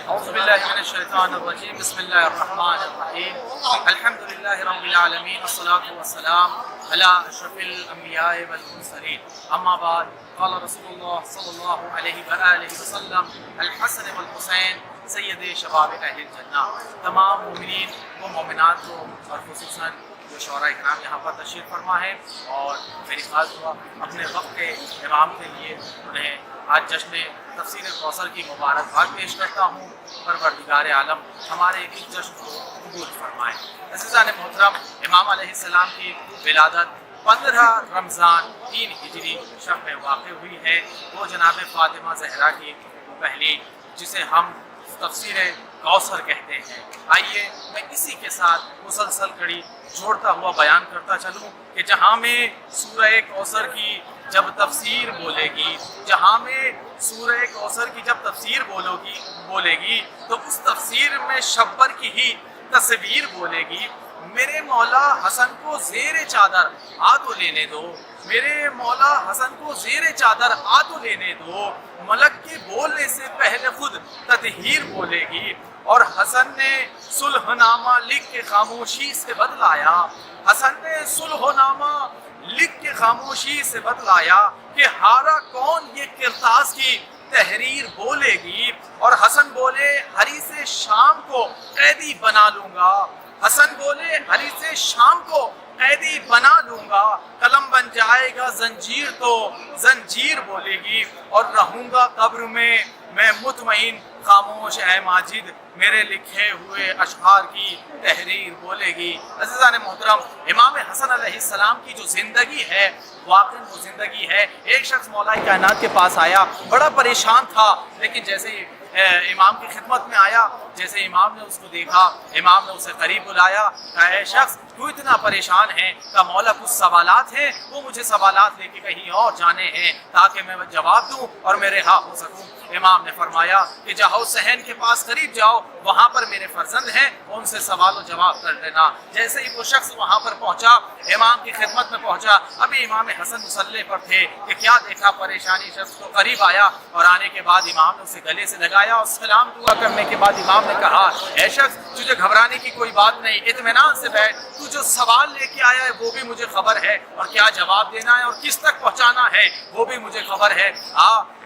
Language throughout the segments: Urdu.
أعوذ بالله من الشيطان الرجيم بسم الله الرحمن الرحيم الحمد لله رب العالمين والصلاة والسلام على أشرف الأنبياء والمرسلين أما بعد قال رسول الله صلى الله عليه وآله وسلم الحسن والحسين سید شباب اہل الجنہ۔ تمام مومنین و مومنات کو اور خصوصاً جو شعراء کرام یہاں پر تشریف فرما ہے اور میری خاص دعا اپنے وقت کے امام کے لیے انہیں آج جشن تفسیر کوثر کی مبارکباد پیش کرتا ہوں۔ پروردگار عالم ہمارے اس جشن کو قبول فرمائے۔ عزیزان محترم، امام علیہ السلام کی ولادت 15 رمضان 3 ہجری شب میں واقع ہوئی ہے۔ وہ جناب فاطمہ زہرا کی پہلی جسے ہم تفسیر کوثر کہتے ہیں۔ آئیے میں اسی کے ساتھ مسلسل کڑی جوڑتا ہوا بیان کرتا چلوں کہ جہاں میں سورہ کوثر کی جب تفسیر بولے گی، جہاں میں سورہ کوثر کی جب تفسیر بولے گی تو اس تفسیر میں شبر کی ہی تصویر بولے گی۔ میرے مولا حسن کو زیر چادر آ تو لینے دو، میرے مولا حسن کو زیر چادر آ تو لینے دو، ملک کے بولنے سے پہلے خود تطہیر بولے گی۔ اور حسن نے صلح نامہ لکھ کے خاموشی سے بتلایا، حسن نے صلح نامہ لکھ کے خاموشی سے بتلایا کہ ہارا کون یہ کرتاس کی تحریر بولے گی۔ اور حسن بولے حریث شام کو قیدی بنا لوں گا، حسن بولے حریث شام کو قیدی بنا لوں گا، قلم بن جائے گا زنجیر تو زنجیر بولے گی، اور رہوں گا قبر میں مطمئن خاموش اے ماجد میرے لکھے ہوئے اشعار کی تحریر بولے گی۔ عزیزان محترم، امام حسن علیہ السلام کی جو زندگی ہے واقعی وہ زندگی ہے۔ ایک شخص مولا کائنات کے پاس آیا، بڑا پریشان تھا، لیکن جیسے ہی امام کی خدمت میں آیا، جیسے امام نے اس کو دیکھا، امام نے اسے قریب بلایا، کہا اے شخص تو اتنا پریشان ہے؟ کہا مولا کچھ سوالات ہیں، وہ مجھے سوالات لے کے کہیں اور جانے ہیں تاکہ میں جواب دوں اور میں رہا ہو سکوں۔ امام نے فرمایا کہ جاؤ صحن کے پاس قریب جاؤ، وہاں پر میرے فرزند ہیں، ان سے سوال و جواب کر لینا۔ جیسے ہی وہ شخص وہاں پر پہنچا، امام کی خدمت میں پہنچا، ابھی امام حسن مصلی پر تھے کہ کیا دیکھا پریشانی شخص کو قریب آیا، اور آنے کے بعد امام نے اسے گلے سے لگایا اور سلام دعا کرنے کے بعد امام نے کہا اے شخص تجھے گھبرانے کی کوئی بات نہیں، اطمینان سے بیٹھ، تو جو سوال لے کے آیا ہے وہ بھی مجھے خبر ہے، اور کیا جواب دینا ہے اور کس تک پہنچانا ہے وہ بھی مجھے خبر ہے۔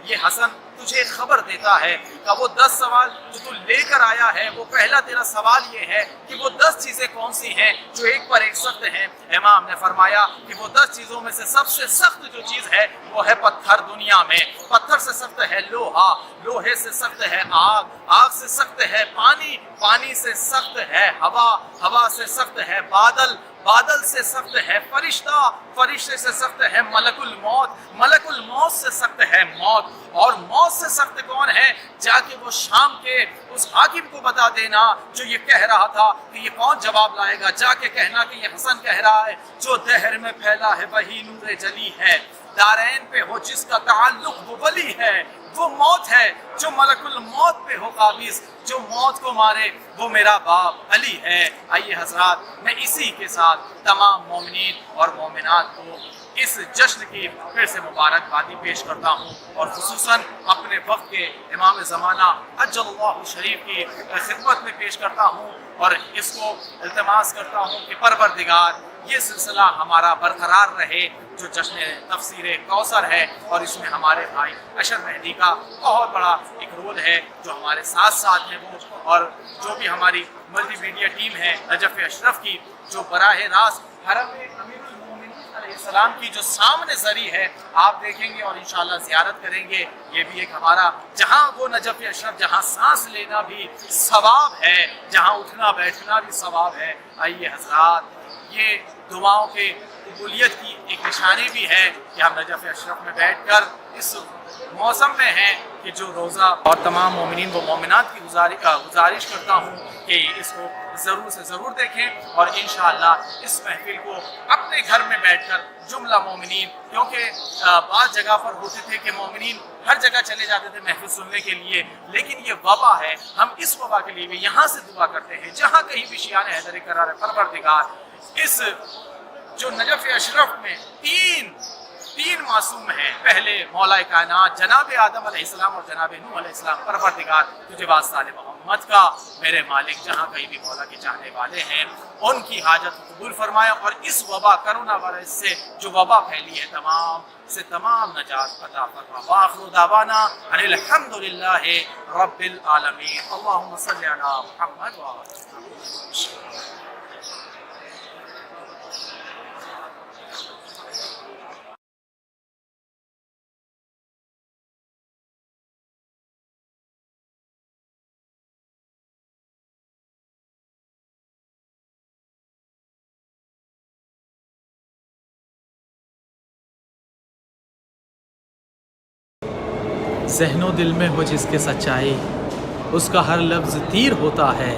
یہ حسن تجھے خبر دیتا ہے کہ وہ 10 سوال جو تو لے کر آیا ہے، وہ پہلا تیرا سوال یہ ہے کہ وہ 10 چیزیں کون سی ہیں جو ایک پر ایک سخت ہیں۔ امام نے فرمایا کہ وہ 10 چیزوں میں سے سب سے سخت جو چیز ہے وہ ہے پتھر۔ دنیا میں پتھر سے سخت ہے لوہا، لوہے سے سخت ہے آگ، آگ سے سخت ہے پانی، پانی سے سخت ہے ہوا، ہوا سے سخت ہے بادل، بادل سے سخت ہے فرشتہ، فرشتے سے سخت ہے ملک الموت، ملک الموت سے سخت ہے موت، اور موت سے سخت کون ہے؟ جا کے وہ شام کے اس حاکم کو بتا دینا جو یہ کہہ رہا تھا کہ یہ کون جواب لائے گا، جا کے کہنا کہ یہ حسن کہہ رہا ہے جو دہر میں پھیلا ہے وہی نور جلی ہے، دارین پہ ہو جس کا تعلق وہ ولی ہے، وہ موت ہے جو ملک الموت پہ ہو قابض، جو موت کو مارے وہ میرا باپ علی ہے۔ آئیے حضرات، میں اسی کے ساتھ تمام مومنین اور مومنات کو اس جشن کی پھر سے مبارکبادی پیش کرتا ہوں، اور خصوصاً اپنے وقت کے امام زمانہ عجل اللہ شریف کی خدمت میں پیش کرتا ہوں، اور اس کو التماس کرتا ہوں کہ پروردگار یہ سلسلہ ہمارا برقرار رہے جو جشن تفسیر کوثر ہے، اور اس میں ہمارے بھائی اشر مہدی کا بہت بڑا ایک رول ہے جو ہمارے ساتھ ساتھ ہیں وہ، اور جو بھی ہماری ملٹی میڈیا ٹیم ہے نجف اشرف کی جو براہ راست حرم امیر المومنین علیہ السلام کی جو سامنے زری ہے آپ دیکھیں گے اور انشاءاللہ زیارت کریں گے۔ یہ بھی ایک ہمارا جہاں وہ نجف اشرف جہاں سانس لینا بھی ثواب ہے، جہاں اٹھنا بیٹھنا بھی ثواب ہے۔ آئیے حضرات، یہ دعاؤں کے قبولیت کی ایک نشانی بھی ہے کہ ہم نجف اشرف میں بیٹھ کر اس موسم میں ہیں کہ جو روزہ، اور تمام مومنین و مومنات کی گزارش کرتا ہوں کہ اس کو ضرور سے ضرور دیکھیں، اور انشاءاللہ اس محفل کو اپنے گھر میں بیٹھ کر جملہ مومنین، کیونکہ بعض جگہ پر ہوتے تھے کہ مومنین ہر جگہ چلے جاتے تھے محفل سننے کے لیے، لیکن یہ وبا ہے، ہم اس وبا کے لیے بھی یہاں سے دعا کرتے ہیں جہاں کہیں بھی شیان حیدر قرار ہے، پروردگار اس جو نجف اشرف میں تین معصوم ہیں، پہلے مولا کائنات جناب آدم علیہ السلام اور جناب نوح علیہ السلام۔ پروردگار تجھے واسطہ محمد کا، میرے مالک جہاں کہیں بھی مولا کے چاہنے والے ہیں ان کی حاجت قبول فرمایا، اور اس وبا کرونا وائرس سے جو وبا پھیلی ہے تمام نجات عطا فرما۔ وآخر دعوانا ان الحمدللہ رب العالمین۔ اللہم صلی علی محمد وآلہ محمد۔ ذہن و دل میں ہو جس کے سچائی اس کا ہر لفظ تیر ہوتا ہے،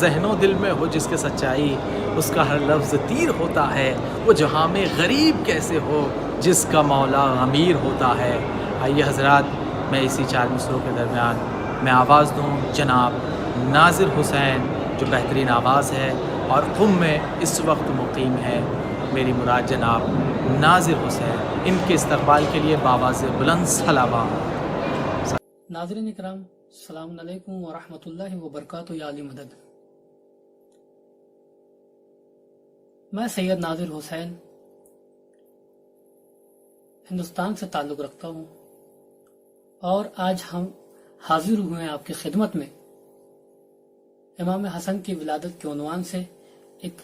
ذہن و دل میں ہو جس کے سچائی اس کا ہر لفظ تیر ہوتا ہے، وہ جہاں میں غریب کیسے ہو جس کا مولا امیر ہوتا ہے۔ آئیے حضرات، میں اسی 4 مصروں کے درمیان میں آواز دوں جناب ناظر حسین، جو بہترین آواز ہے اور قم میں اس وقت مقیم ہے۔ میری مراد جناب ناظر حسین، ان کے استقبال کے لیے بآواز بلند صلوات۔ ناظرین اکرام، السلام علیکم ورحمۃ اللہ وبرکاتہ۔ یا علی مدد، میں سید ناظر حسین ہندوستان سے تعلق رکھتا ہوں، اور آج ہم حاضر ہوئے ہیں آپ کی خدمت میں امام حسن کی ولادت کے عنوان سے ایک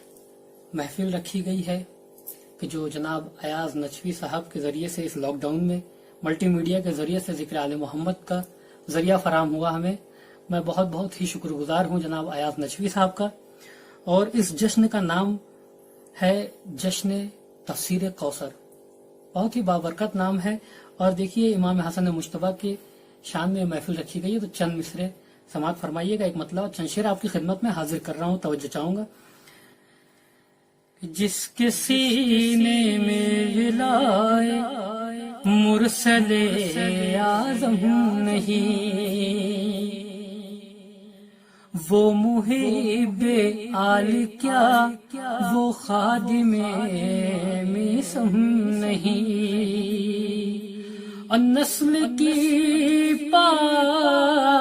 محفل رکھی گئی ہے کہ جو جناب ایاز نجفی صاحب کے ذریعے سے اس لاک ڈاؤن میں ملٹی میڈیا کے ذریعے سے ذکر آل محمد کا ذریعہ فراہم ہوا ہمیں۔ میں بہت ہی شکر گزار ہوں جناب ایاز نجفی صاحب کا، اور اس جشن کا نام ہے جشن تفسیر کوثر، بہت ہی بابرکت نام ہے۔ اور دیکھیے امام حسن مجتبیٰ کی شان میں محفل رکھی گئی ہے، تو چند مصرے سماعت فرمائیے گا، ایک مطلب اور چند شعر آپ کی خدمت میں حاضر کر رہا ہوں، توجہ چاہوں گا۔ جس کے سینے میں ولائے مرسل اعظم نہیں، وہ محب آل کیا وہ خادم میسم نہیں، اور نسل کی پاکیزگی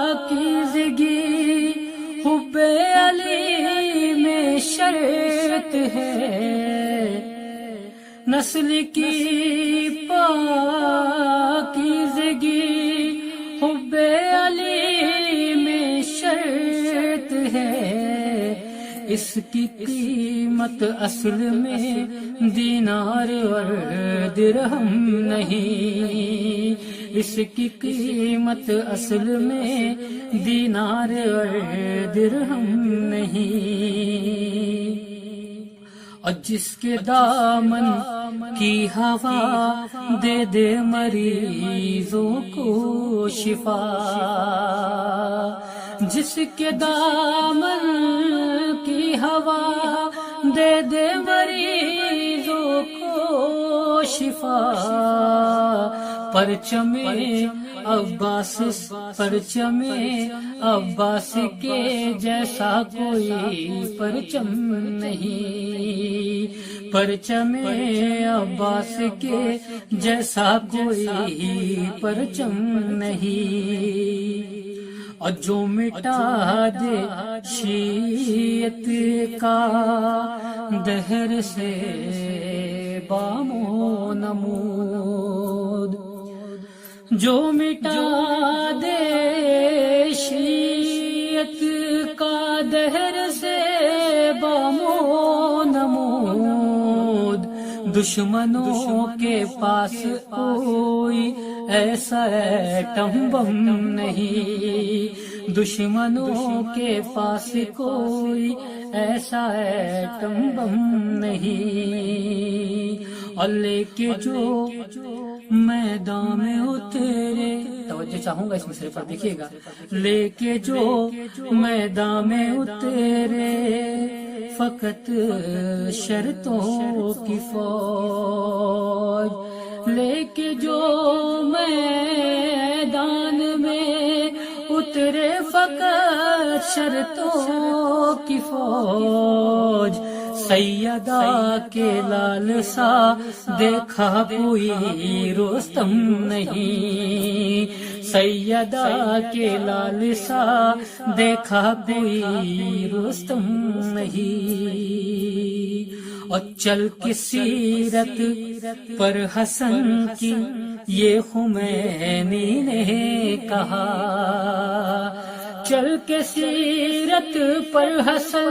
حب علی میں شرط ہے، نسل کی پاکیزگی حب علی میں شرط ہے، اس کی قیمت اصل میں دینار اور درہم نہیں، اس کی قیمت اصل میں دینار اور درہم نہیں، اور جس کے دامن کی ہوا دے دے مریضوں کو شفا، جس کے دامن کی ہوا دے دے مریضوں کو شفا، پرچم عباس کے جیسا کوئی پرچم نہیں، پرچم عباس کے جیسا کوئی پرچم نہیں، اور جو مٹا دے شیعت کا دہر سے بام و نمود، جو مٹا دے شیعت کا دہر سے بام و نمود، دشمنوں کے پاس کوئی ایسا ایٹم بم نہیں، دشمنوں کے پاس کوئی ایسا ایٹم بم نہیں، اور لے کے جو میدان میں اترے، توجہ چاہوں گا اس مصرے پر، دیکھیے گا، لے کے جو میدان میں اترے فقط شرطوں کی فوج، لے کے جو میدان میں اترے فقط شرطوں کی فوج، سیدہ کے لال سا دیکھا کوئی رستم نہیں، سیدہ کے لال سا دیکھا کوئی رستم نہیں۔ اور چل کے سیرت پر حسن کی یہ خمینی نے کہا، چل کے سیرت پر حسن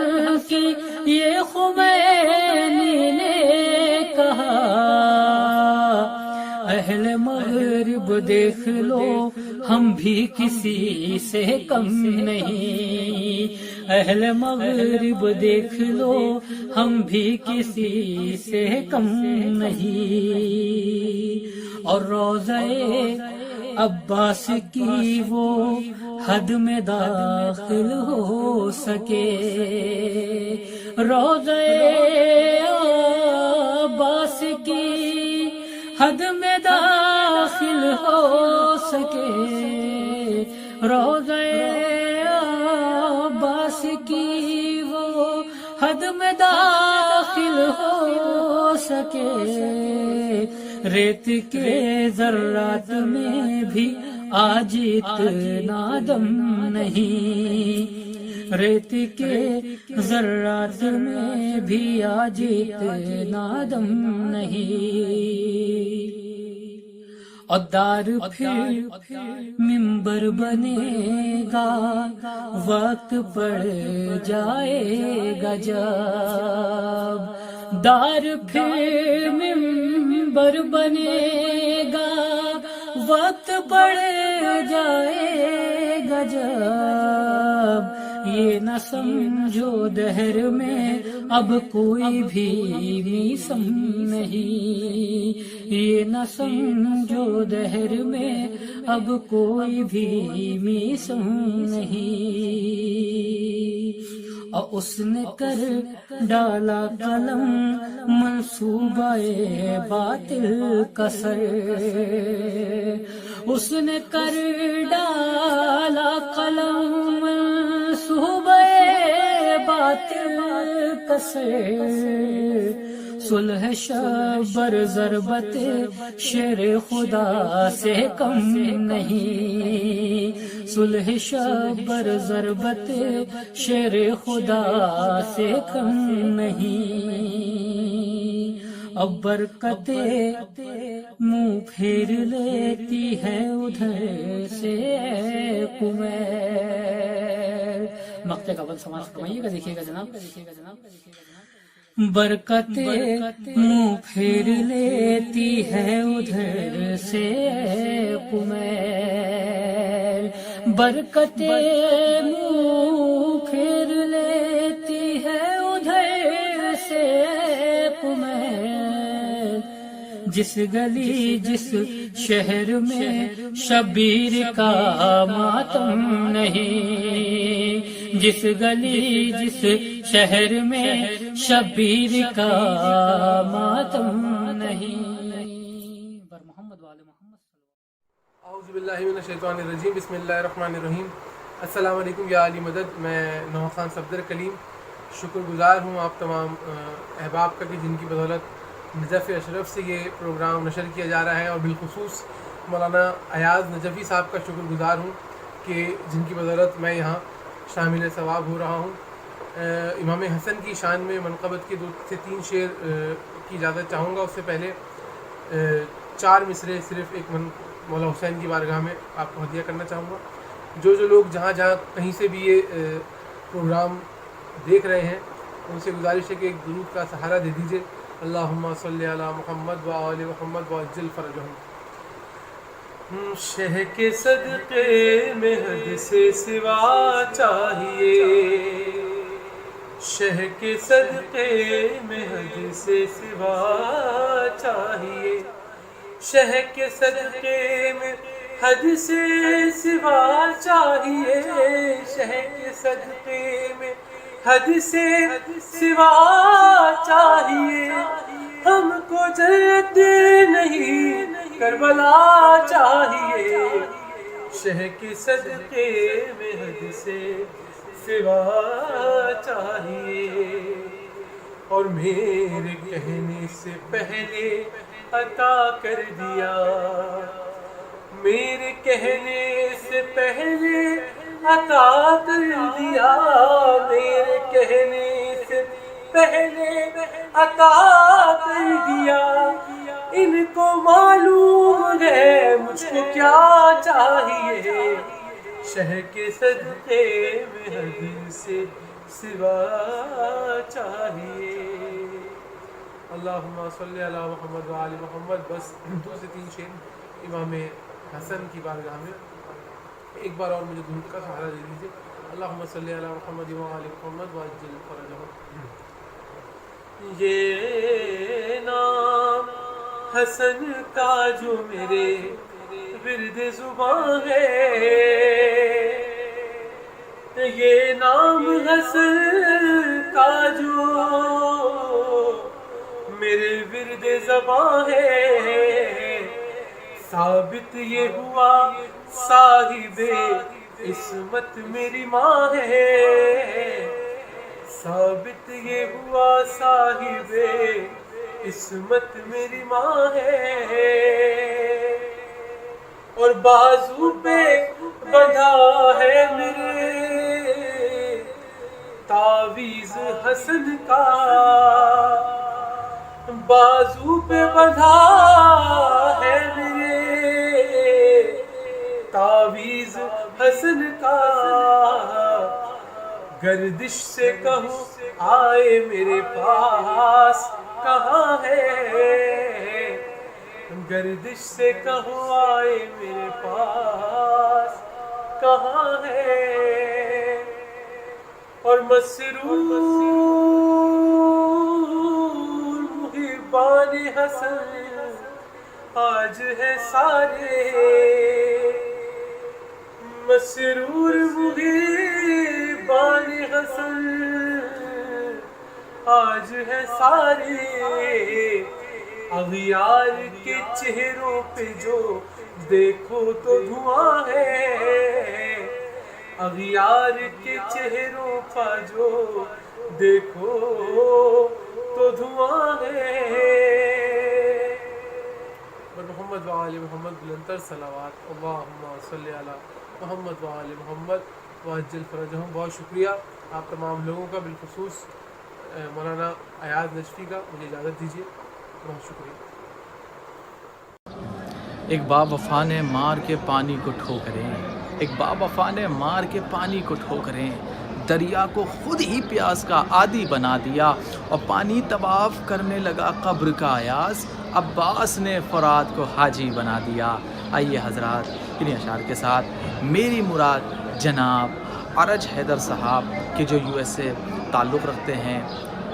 کی یہ خمینی نے کہا، اہل مغرب دیکھ لو ہم بھی کسی سے کم نہیں، اہل مغرب دیکھ لو ہم بھی کسی سے کم نہیں۔ اور روضہ عباس کی وہ حد میں داخل ہو سکے، روضہ عباس کی حد میں داخل ہو سکے، روضہ عباس کی وہ حد میں داخل ہو سکے، ریت کے ذرات میں بھی آج اتنا دم نہیں، ریت کے ذرات میں بھی آج اتنا دم نہیں۔ اور دار پھر منبر بنے گا، وقت پڑ جائے گا جب، دار پھر منبر بنے گا، وقت پڑ جائے گا جب، یہ نہ سمجھو دہر میں اب کوئی بھی میسم نہیں، یہ نہ سمجھو دہر میں اب کوئی بھی میسم نہیں۔ اور اس نے کر ڈالا قلم منصوبہ باطل کا سر، اس نے کر ڈالا قلم منصوبہ باطل کا سر، صلح شبر ضربت شیر خدا سے کم نہیں، صلح شبر ضربت شیر خدا سے کم نہیں۔ اب برکتیں منہ پھیر لیتی ہے ادھر سے کمیر، مقطع کا بل سماعت فرمائیے گا، دیکھیے گا جناب، برکتیں منہ پھیر لیتی ہے ادھر سے کمیر، برکتیں منہ پھیر لیتی ہے ادھر سے کمیر، جس گلی جس شہر میں شبیر کا ماتم نہیں، جس گلی جس شہر میں شبیر کا ماتم نہیں۔ بر محمد والے محمد۔ اعوذ باللہ من الشیطان الرجیم، بسم اللہ الرحمن الرحیم۔ السلام علیکم یا علی مدد، میں نوح خان صفدر کلیم شکر گزار ہوں آپ تمام احباب کا کہ جن کی بدولت نجف اشرف سے یہ پروگرام نشر کیا جا رہا ہے، اور بالخصوص مولانا ایاز نجفی صاحب کا شکر گزار ہوں کہ جن کی بدولت میں یہاں شامل ثواب ہو رہا ہوں۔ امام حسن کی شان میں منقبت کے 2 سے 3 شعر کی اجازت چاہوں گا۔ اس سے پہلے 4 مصرے صرف ایک مولا حسین کی بارگاہ میں آپ کو ہدیہ کرنا چاہوں گا۔ جو لوگ جہاں کہیں سے بھی یہ پروگرام دیکھ رہے ہیں ان سے گزارش ہے کہ ایک درود کا سہارا دے دیجیے، اللہم صلی علی محمد و آل محمد وعجل فرجہم۔ شہ کے صدقے میں حد سے سوا چاہیے، شہ کے صدقے میں حد سے سوا چاہیے، شہ کے صدقے میں حد سے سوا چاہیے، شہ کے صدقے میں حد سے سوا چاہیے، ہم کو جنت نہیں کربلا چاہیے، شہ کے صدقے میں حد سے سوا چاہیے۔ اور میرے کہنے سے پہلے عطا کر دیا، میرے کہنے سے پہلے عطا کر دیا، میرے کہنے سے پہلے عطا کر دیا۔ ان کو معلوم ہے مجھ کو کیا چاہیے، شہ کے صدقے میں حد سے سوا چاہیے۔ اللہم صلی علی محمد و آل محمد۔ بس 2 سے 3 شعر امام حسن کی بارگاہ میں، ایک بار اور مجھے دھن کا سہارا دے دیجیے۔ اللہم صلی علی محمد و آل محمد وعجل فرجہم۔ یہ نام حسن کا جو میرے ورد زباں ہے، یہ نام حسن کا جو میرے ورد زباں ہے، ثابت یہ ہوا صاحب عصمت میری ماں ہے، ثابت یہ ہوا صاحب عصمت میری ماں ہے، اور بازو پہ بندھا ہے میرے تعویذ حسن کا، بازو پہ بندھا ہے میرے تعویذ حسن کا، گردش سے کہوں آئے میرے پاس کہاں ہے، گردش سے کہوں آئے میرے پاس کہاں ہے، اور مسرور محبان حسن آج ہے سارے، مسرور محبان حسن آج ہے سارے، اغیار کے چہروں پہ جو دیکھو تو دھواں ہے، اغیار کے چہروں پہ جو دیکھو تو دھواں ہے۔ محمد و آل محمد بلندر صلوات، اللہم صلی علی محمد و آل محمد وعجل فرجہم۔ بہت شکریہ آپ تمام لوگوں کا، بالخصوص مولانا ایاز نجفی کا۔ مجھے اجازت دیجیے، بہت شکریہ۔ ایک با وفا نے مار کے پانی کو ٹھوکریں، ایک با وفا نے مار کے پانی کو ٹھوکریں، دریا کو خود ہی پیاس کا عادی بنا دیا، اور پانی طواف کرنے لگا قبر کا ایاز، عباس نے فرات کو حاجی بنا دیا۔ آئیے حضرات، انہیں اشعار کے ساتھ میری مراد جناب ارج حیدر صاحب کے جو USA تعلق رکھتے ہیں،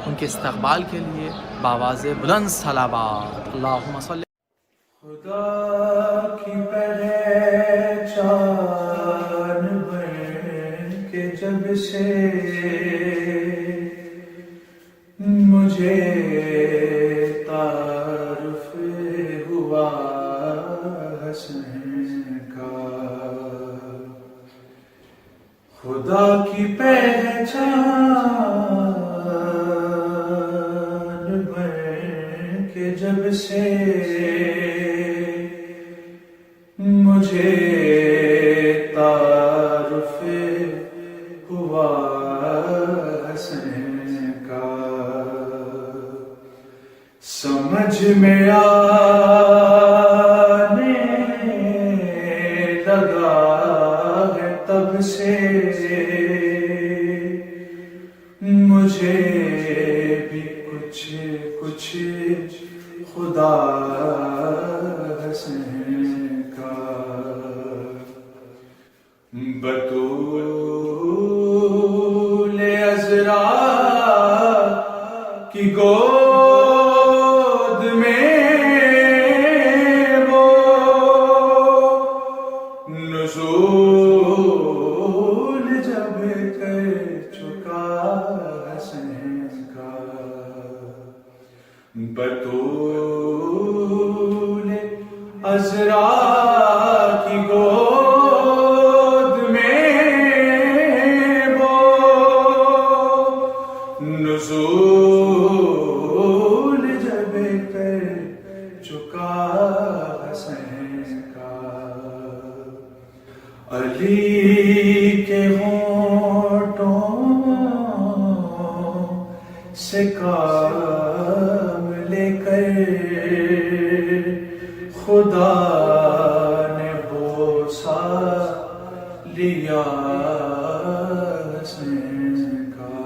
ان کے استقبال کے لیے بآواز بلند صلوات۔ اللہم صلی خدا کی پہچان بن کے جب سے مجھے تعارف ہوا حسن کا، خدا کی پہچان بن کے جب سے مجھے تعارف ہوا حسن کا، سمجھ میں آنے لگا ہے تب سے مجھے بھی کچھ کچھ خدا حسن کا، بطول عذرا کی گود میں وہ نزول جب کر چکا حسن کا، بطول عذرا کی گود میں وہ نزول علی کے ہونٹوں سے کام لے کر خدا نے بوسہ لیا حسین کا.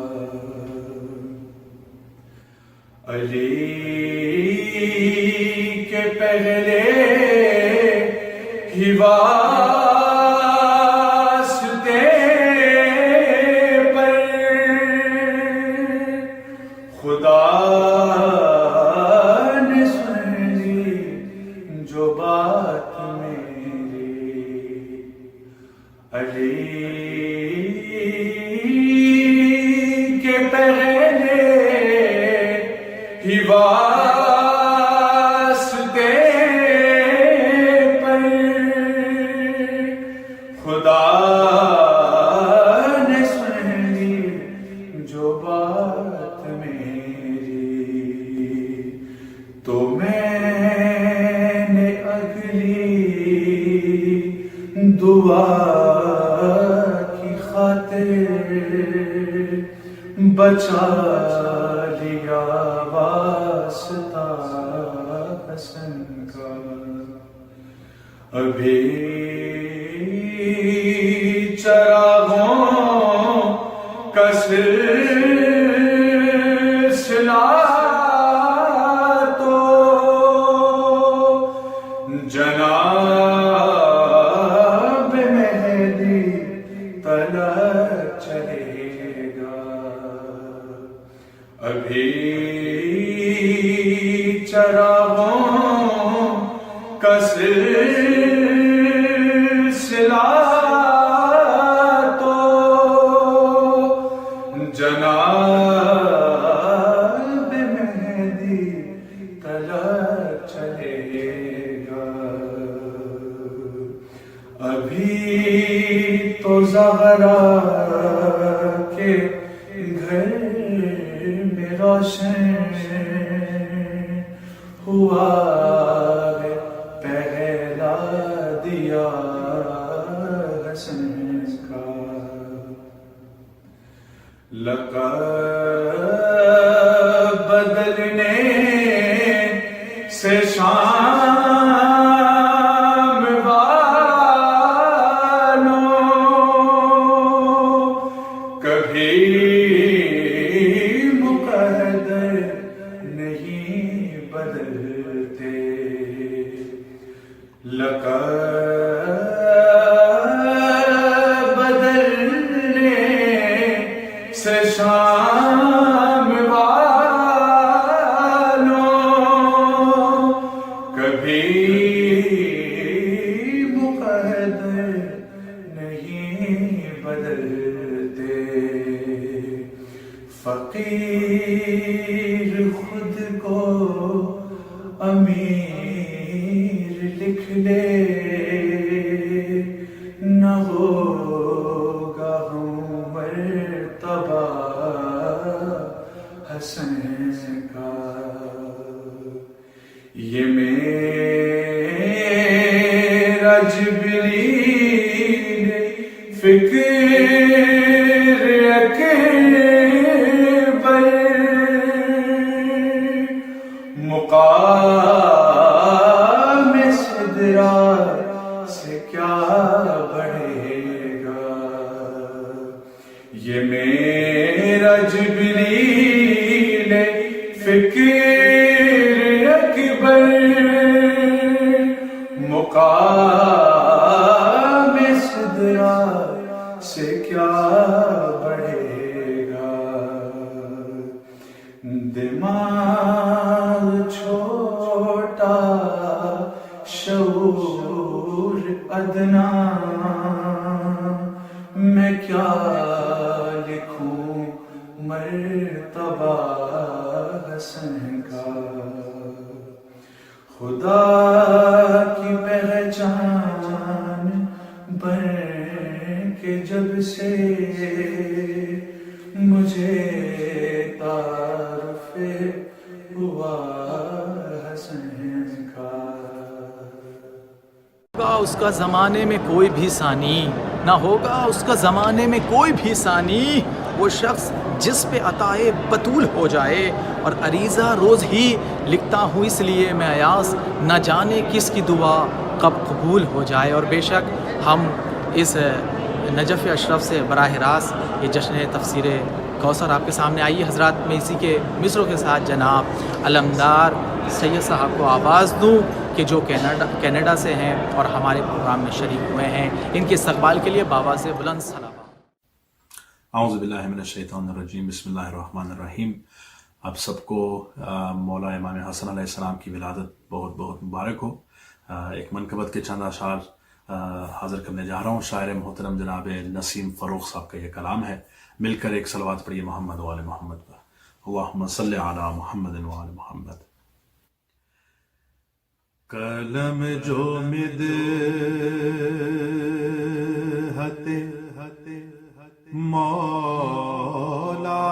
علی کے پہلے ہی خدا نے سن لی جو بات میری. علی کے پہلے ہی واسطے پر خدا نے سن لی جو بات میری. تو میں نے اگلی دعا کی خاطر بچا لیا واسطہ حسن کا. ابھی چراغوں کا سلسلہ تو جناب مہدی تلک چلے گا. ابھی چراغوں کا سلسلہ تو جناب مہدی تلک چلے گا. ابھی تو زہرا کے گھر میں روشن ہوا ہے پہلا دیا حسن کا. لقب بدلنے سے شام والوں کبھی مقدر نہیں بدلتے. لقب بدلنے سے شام والوں کبھی مقدر نہیں بدلتے. فقیر خود کو امیر لکھ لے نہ ہوگا مرتبہ حسن کا. یہ میرا جبریل فکر اکبر مقام سدرا سے کیا بڑھے گا. یہ میرا جبریل فکر اکبر مقام سدرا سے کیا بڑھے گا. دماغ چھوٹا شعور ادنا میں کیا لکھوں مرتبہ حسن کا. خدا کی پہچان بن کے جب سے مجھے تعارف ہوا حسن کا. اس کا زمانے میں کوئی بھی ثانی، نہ ہوگا اس کا زمانے میں کوئی بھی ثانی، وہ شخص جس پہ عطائے بطول ہو جائے، اور عریضہ روز ہی لکھتا ہوں اس لیے میں ایاز، نہ جانے کس کی دعا کب قبول ہو جائے۔ اور بے شک ہم اس نجف اشرف سے براہ راست یہ جشن تفسیر کوثر آپ کے سامنے آئی ہے۔ حضرات میں اسی کے مصروں کے ساتھ جناب علمدار سید صاحب کو آواز دوں کہ جو کینیڈا سے ہیں اور ہمارے پروگرام میں شریک ہوئے ہیں، ان کے استقبال کے لیے بابا سے بلند سلام۔ اعوذ باللہ من الشیطان الرجیم، بسم اللہ الرحمن الرحیم۔ آپ سب کو مولا امام حسن علیہ السلام کی ولادت بہت بہت مبارک ہو۔ ایک منقبت کے چند اشعار حاضر کرنے جا رہا ہوں۔ شاعر محترم جناب نسیم فروخ صاحب کا یہ کلام ہے۔ مل کر ایک صلوات پڑھیے محمد و آل محمد پر۔ اللہم صلی علی محمد و آل محمد۔ قلم جو مدحت مولا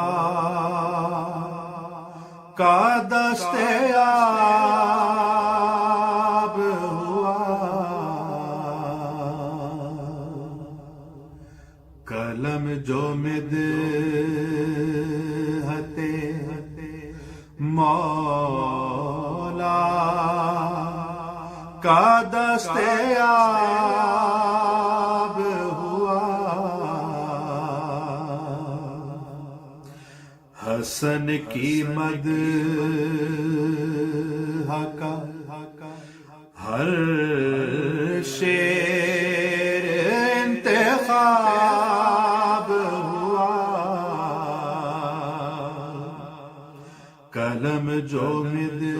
کا دستیاب ہوا، قلم جو مدحت مولا کا دستیاب ہوا، حسن کی مدح کا ہر شعر انتخاب ہوا، قلم جو مدحت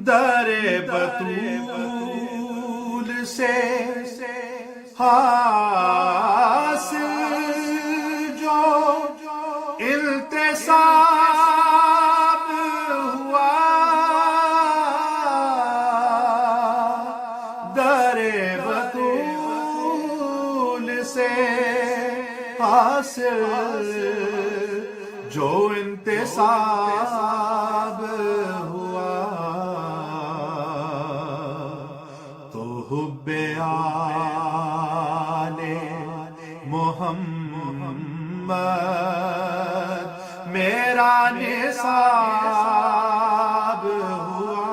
در بطول سے حاصل جو التساب ہوا، در بطول سے حاصل جو انتساب ہوا، تو حب آل محمد میرا نصاب ہوا،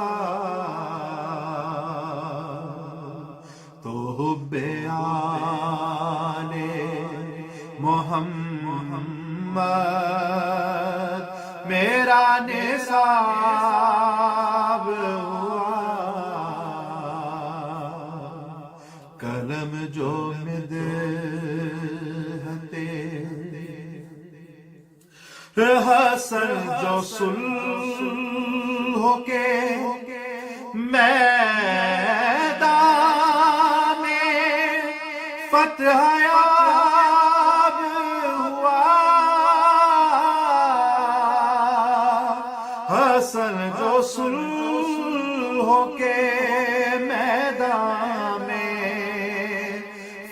تو حب آل محمد میرا نصاب ہوا، قلم جو مدحت حسن جو صلح کے میدان میں فتح یاب ہوا، حسن جو صلح کے میدان میں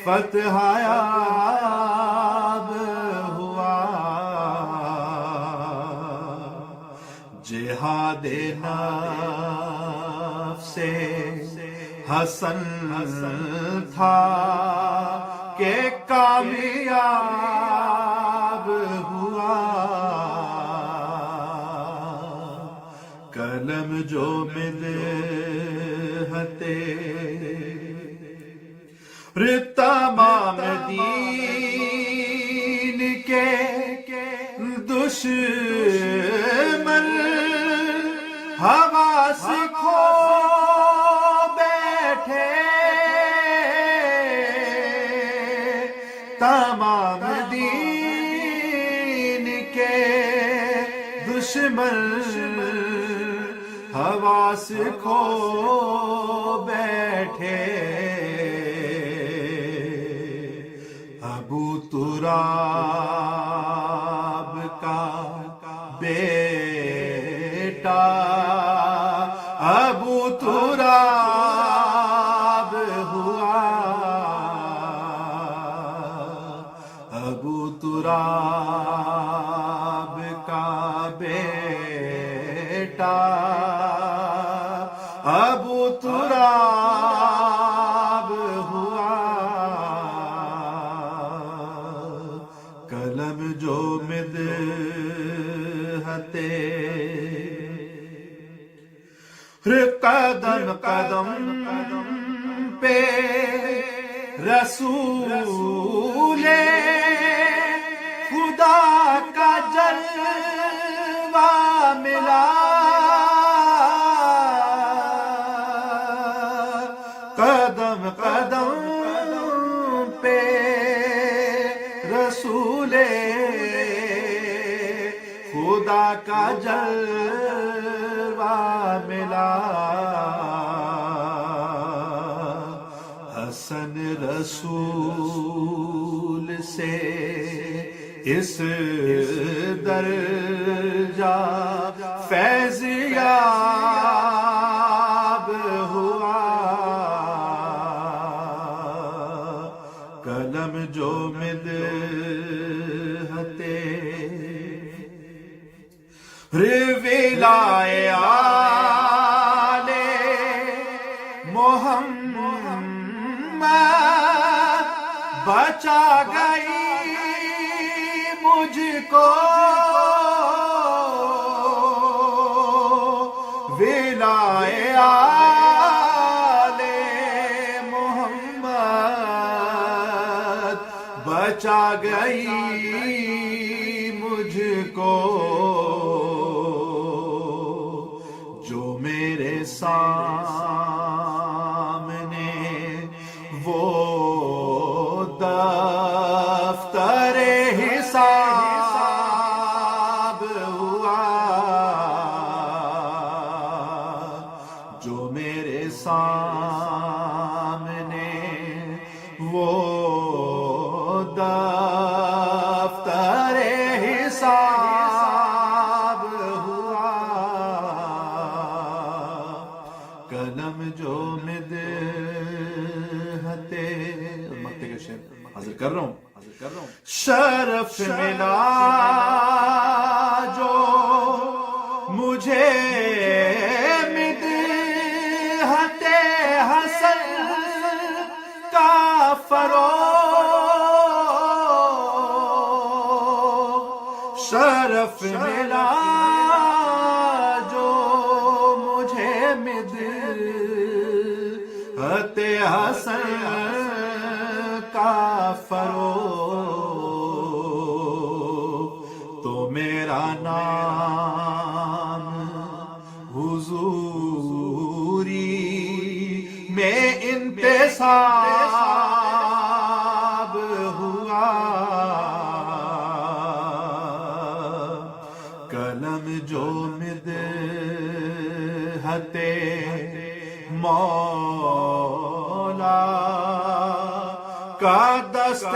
فتح یاب ہوا، جہاد نفس حسن تھا کہ کامیاب ہوا، قلم جو مدحت تمام دین کے دشمن حواس کھو بیٹھے، تمام دین کے دشمن حواس کھو بیٹھے، ابو تراب کا بیٹا ابو تراب ہوا، ابو تراب کا بیٹا اب تراب ہوا قلم جو مدحتے قدم قدم پہ رسول خدا کا جلوہ ملا قدم قدم پہ رسول خدا کا جلوہ ملا حسن رسول سے اس درجہ فیض یاب ہوا قلم جو مدحتے ولائے آل محمد بچا گئی مجھ کو ولائے آل محمد بچا گئی مجھ کو جو میرے سامنے وہ دفتر حساب ہوا جو میرے سامنے وہ دفتر حساب ہوا قلم جو مدحتے مکتے کا شعر حاضر کر رہا ہوں شرف ملا جو مجھے مدحتے حسن کا فروغ شرف ملا جو مجھے مدحتے حسن کا فروغ تو میرا نام حضوری میں انتساب ہوا قلم جو مدحتے مولا کا دستیاب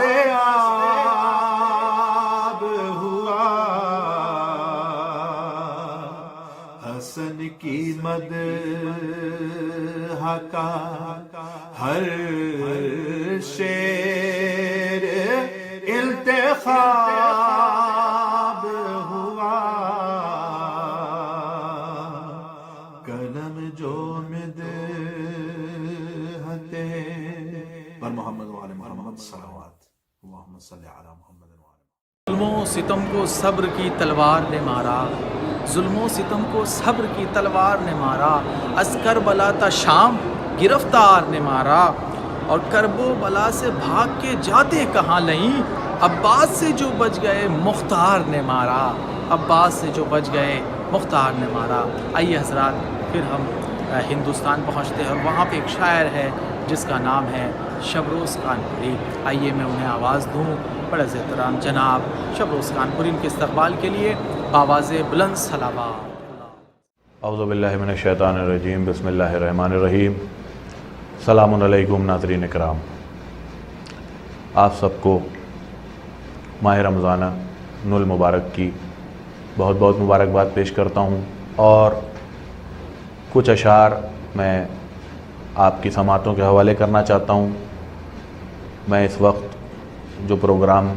ہوا حسن کی مدح کا ہر شعر انتخاب ہوا قلم جو مدحتے پر محمد وعلی محمد صلوات اللہم صلی علی محمد وعلی ظلم و ستم کو صبر کی تلوار نے مارا ظلم و ستم کو صبر کی تلوار نے مارا از کربلا تا شام گرفتار نے مارا اور کرب و بلا سے بھاگ کے جاتے کہاں لئیں عباس سے جو بچ گئے مختار نے مارا عباس سے جو بچ گئے مختار نے مارا آئیے حضرات پھر ہم ہندوستان پہنچتے ہیں اور وہاں پہ ایک شاعر ہے جس کا نام ہے شبروز کانپوری آئیے میں انہیں آواز دوں بڑے احترام جناب شبروز کانپوری ان کے استقبال کے لیے آواز بلند صلوات اعوذ باللہ من الشیطان الرجیم بسم اللہ الرحمن الرحیم السلام علیکم ناظرین اکرام آپ سب کو ماہ رمضان المبارک کی بہت بہت مبارکباد پیش کرتا ہوں اور کچھ اشعار میں آپ کی سماعتوں کے حوالے کرنا چاہتا ہوں میں اس وقت جو پروگرام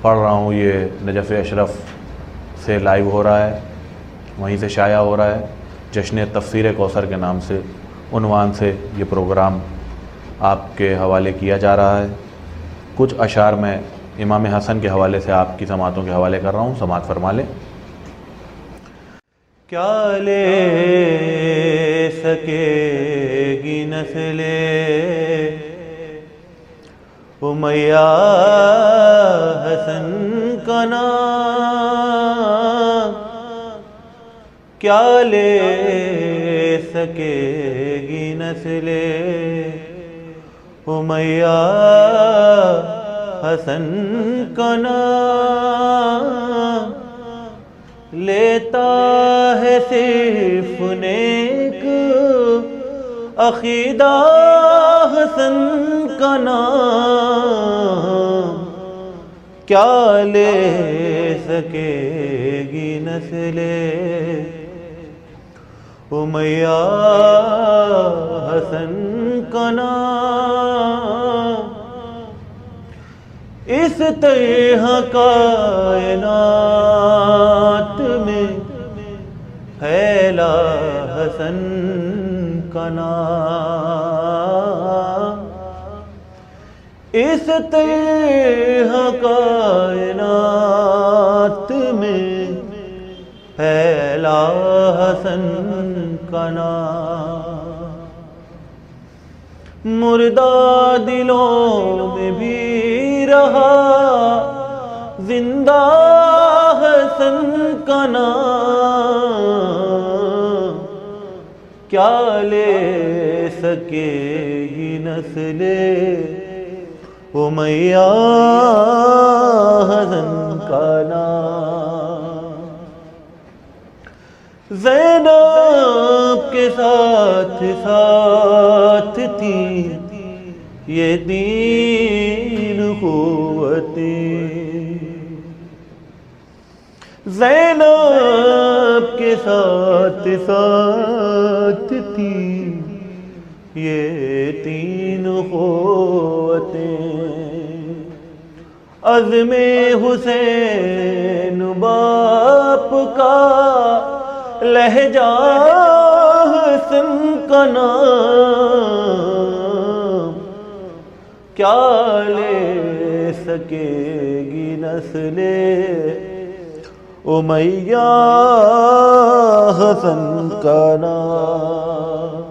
پڑھ رہا ہوں یہ نجف اشرف سے لائیو ہو رہا ہے وہیں سے شائع ہو رہا ہے جشن تفسیر کوثر کے نام سے عنوان سے یہ پروگرام آپ کے حوالے کیا جا رہا ہے۔ کچھ اشعار میں امام حسن کے حوالے سے آپ کی سماعتوں کے حوالے کر رہا ہوں، سماعت فرما لیں۔ کیا لے سکے گی نسل امیہ حسن کا نام، کیا لے سکے گی نسل امیہ حسن کا نام، لیتا ہے صرف نیک عقیدہ حسن کا نام، کیا لے سکے گی نسل امیہ حسن کا نام، اس طرح کائنات میں پھیلا حسن کا نام، اس طرح کائنات میں پھیلا حسن کا نام، مردہ دلوں میں بھی رہا زندہ حسن کا نام، کیا لے سکے گی نسل امیہ حسن کا نام، زینب کے ساتھ ساتھ تھی یہ دین قوتیں، زینب کے ساتھ ساتھ تھی یہ تین قوتیں، عزم حسین باپ کا لہجہ حسن کا نام، کیا لے سکے گی نسل امیہ حسن کا نام،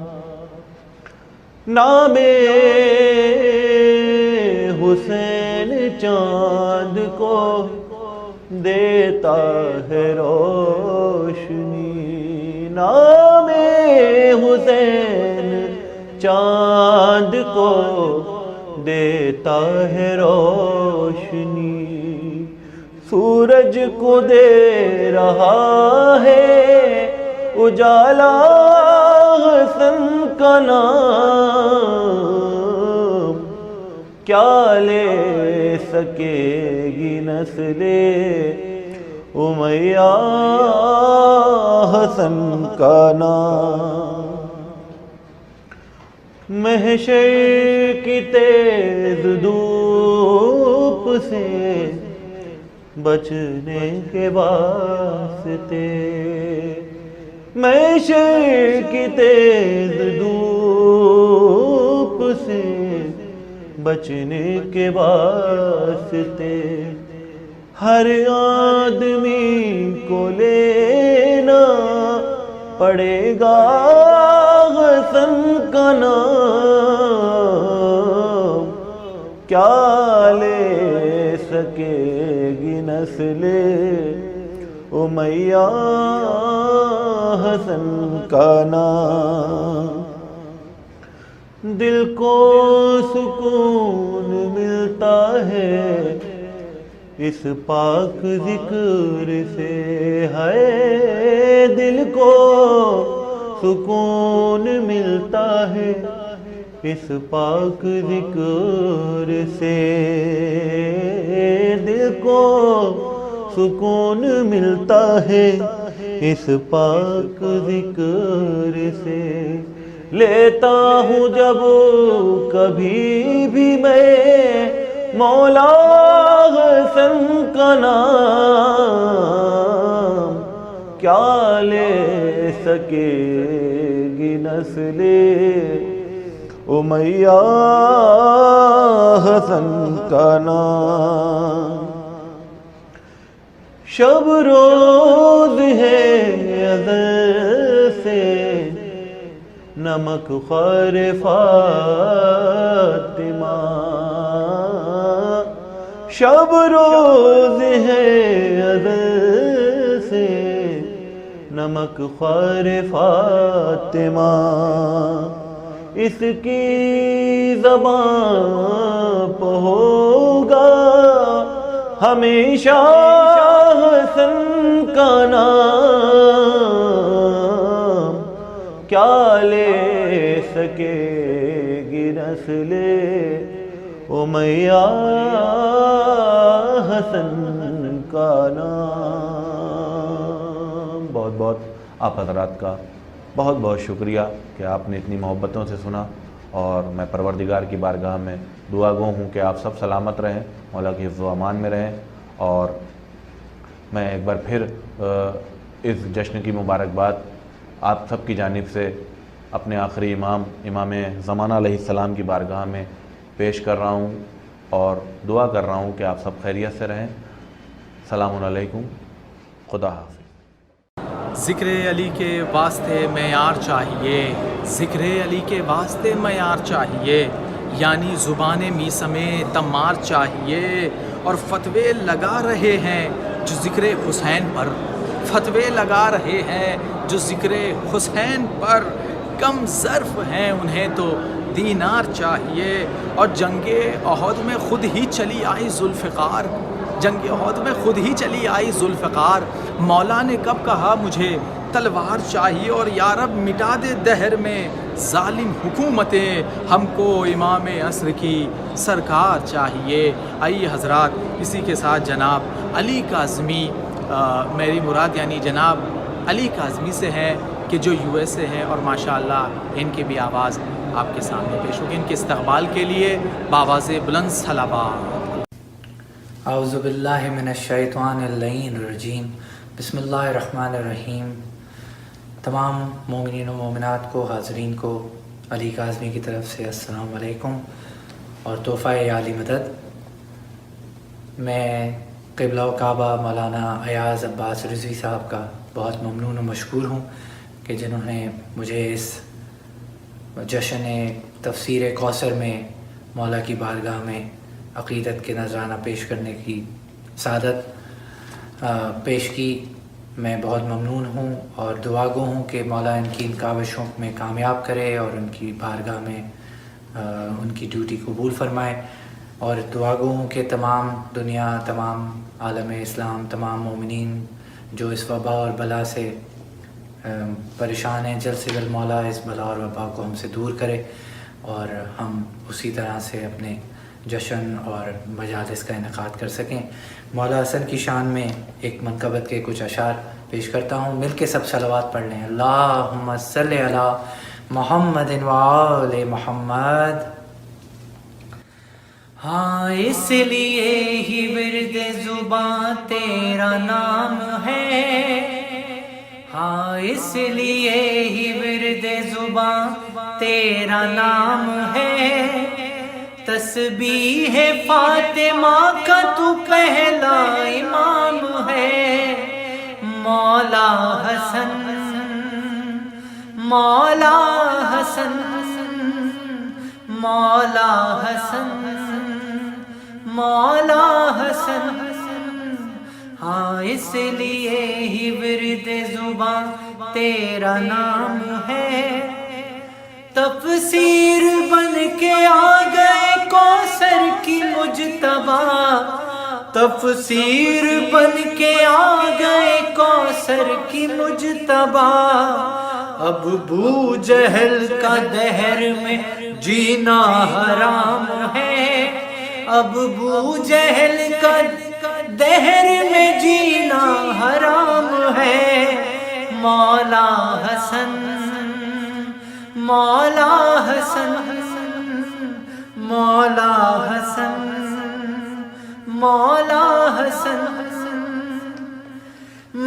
نام حسین چاند کو دیتا ہے روشنی، نام حسین چاند کو دیتا ہے روشنی، سورج کو دے رہا ہے اجالا حسن کا نام، کیا لے سکے گی نسل امیہ حسن کا نام، محشر کی تیز دھوپ سے بچنے کے واسطے، محشر کی تیز دھوپ سے بچنے کے واسطے، ہر آدمی کو لینا پڑے گا حسن کا نام، کیا لے سکے گی نسل امیہ حسن کا نام، دل کو سکون ملتا ہے اس پاک ذکر سے، ہے دل کو سکون ملتا ہے اس پاک ذکر سے، دل کو سکون ملتا ہے اس پاک ذکر سے، لیتا ہوں جب کبھی بھی میں مولا حسن کا نام، کیا لے سکے گی نسل امیہ حسن کا نام. شب روز ہے ازل سے نمک خوار فاطمہ. شب روز ہے ازل سے نمک خوار فاطمہ. اس کی زبان پہ ہوگا ہمیشہ حسن کا نام. کیا لے سکے گی نسل امیہ حسن کا نام. بہت بہت آپ حضرات کا بہت بہت شکریہ کہ آپ نے اتنی محبتوں سے سنا، اور میں پروردگار کی بارگاہ میں دعا گو ہوں کہ آپ سب سلامت رہیں، مولا کی حفظ و امان میں رہیں. اور میں ایک بار پھر اس جشن کی مبارکباد آپ سب کی جانب سے اپنے آخری امام زمانہ علیہ السلام کی بارگاہ میں پیش کر رہا ہوں، اور دعا کر رہا ہوں کہ آپ سب خیریت سے رہیں. السلام علیکم، خدا حافظ. ذکر علی کے واسطے معیار چاہیے، ذکر علی کے واسطے معیار چاہیے، یعنی زبان میثم تمار چاہیے. اور فتوے لگا رہے ہیں جو ذکر حسین پر، فتوے لگا رہے ہیں جو ذکر حسین پر، کم ظرف ہیں انہیں تو دینار چاہیے. اور جنگ احد میں خود ہی چلی آئی ذوالفقار، جنگ احد میں خود ہی چلی آئی ذوالفقار. مولا نے کب کہا مجھے تلوار چاہیے، اور یا رب مٹا دے دہر میں ظالم حکومتیں، ہم کو امام عصر کی سرکار چاہیے. آئیے حضرات، اسی کے ساتھ جناب علی کاظمی، میری مراد یعنی جناب علی کاظمی سے ہے کہ جو یو ایس سے ہے، اور ماشاءاللہ ان کی بھی آواز آپ کے سامنے پیش ہوگی. ان کے استقبال کے لیے بآواز بلند صلوات. اعوذ باللہ من الشیطان اللعین الرجیم، بسم اللہ الرحمن الرحیم. تمام مومنین و مومنات کو، حاضرین کو علی کاظمی کی طرف سے السلام علیکم اور تحفہ عالی مدد. میں قبلہ و کعبہ مولانا ایاز عباس رضوی صاحب کا بہت ممنون و مشکور ہوں کہ جنہوں نے مجھے اس جشن تفسیر کوثر میں مولا کی بارگاہ میں عقیدت کے نذرانہ پیش کرنے کی سعادت پیش کی. میں بہت ممنون ہوں اور دعا گو ہوں کہ مولا ان کی ان کاوشوں میں کامیاب کرے اور ان کی بارگاہ میں ان کی ڈیوٹی قبول فرمائے. اور دعا گو ہوں کہ تمام دنیا، تمام عالم اسلام، تمام مومنین جو اس وبا اور بلا سے پریشان ہیں، جلد سے جلد مولا اس بلا اور وبا کو ہم سے دور کرے، اور ہم اسی طرح سے اپنے جشن اور مجالس کا انعقاد کر سکیں. مولا حسن کی شان میں ایک منقبت کے کچھ اشعار پیش کرتا ہوں، مل کے سب صلوات پڑھ لیں. اللہم صلی علی محمد و آل محمد. ہاں اس لیے ہی ورد زباں تیرا نام ہے، ہاں اس لیے ہی ورد زباں تیرا نام ہے. تسبیح فاطمہ کا تو پہلا امام ہے. مولا حسن، مولا حسن، مولا حسن، مولا حسن. ہاں اس لیے ہی ورد زباں تیرا نام ہے. تفسیر بن کے آ گئے کوثر کی مجتبی، تفسیر بن کے آ گئے کوثر کی مجتبی. اب ابو جہل کا دہر میں جینا حرام ہے، اب ابو جہل کا دہر میں جینا حرام ہے. مولا حسن، مولا حسن، مولا حسن، مولا حسن.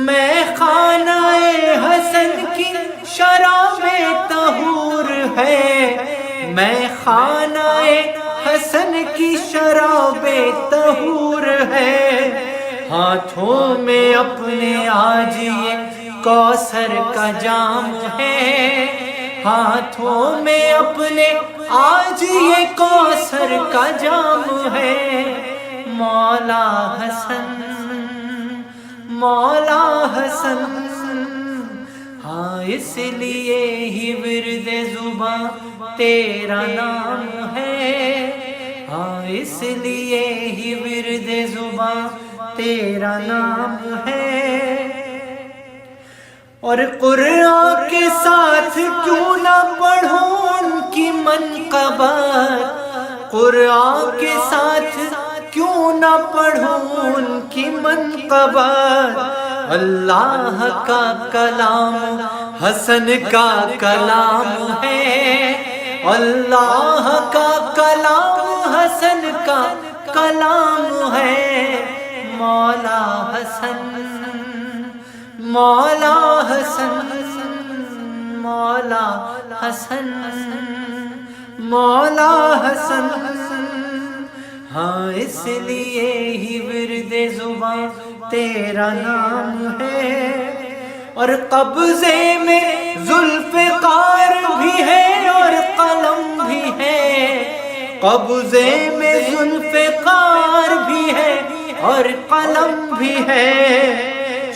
میں خانہ حسن کی شراب طہور ہے، میں خانہ حسن کی شراب طہور ہے، ہاتھوں میں اپنے آج یہ کوثر کا جام ہے، ہاتھوں میں اپنے آج یہ کوثر کا جام ہے، مولا حسن مولا حسن، ہاں اس لیے ہی ورد زباں تیرا نام ہے، ہاں اس لیے ہی ورد زباں تیرا نام ہے، اور قرآن کے ساتھ کیوں نہ پڑھوں ان کی منقبت، قرآن کے ساتھ کیوں نہ پڑھوں ان کی منقبت، اللہ کا کلام حسن کا کلام ہے، اللہ کا کلام حسن کا کلام ہے، مولا حسن مولا حسن مولا حسن مولا حسن، ہاں اس لیے ہی ورد زباں تیرا نام ہے، اور قبضے میں ذوالفقار بھی ہے اور قلم بھی ہے، قبضے میں ذوالفقار بھی ہے اور قلم بھی ہے،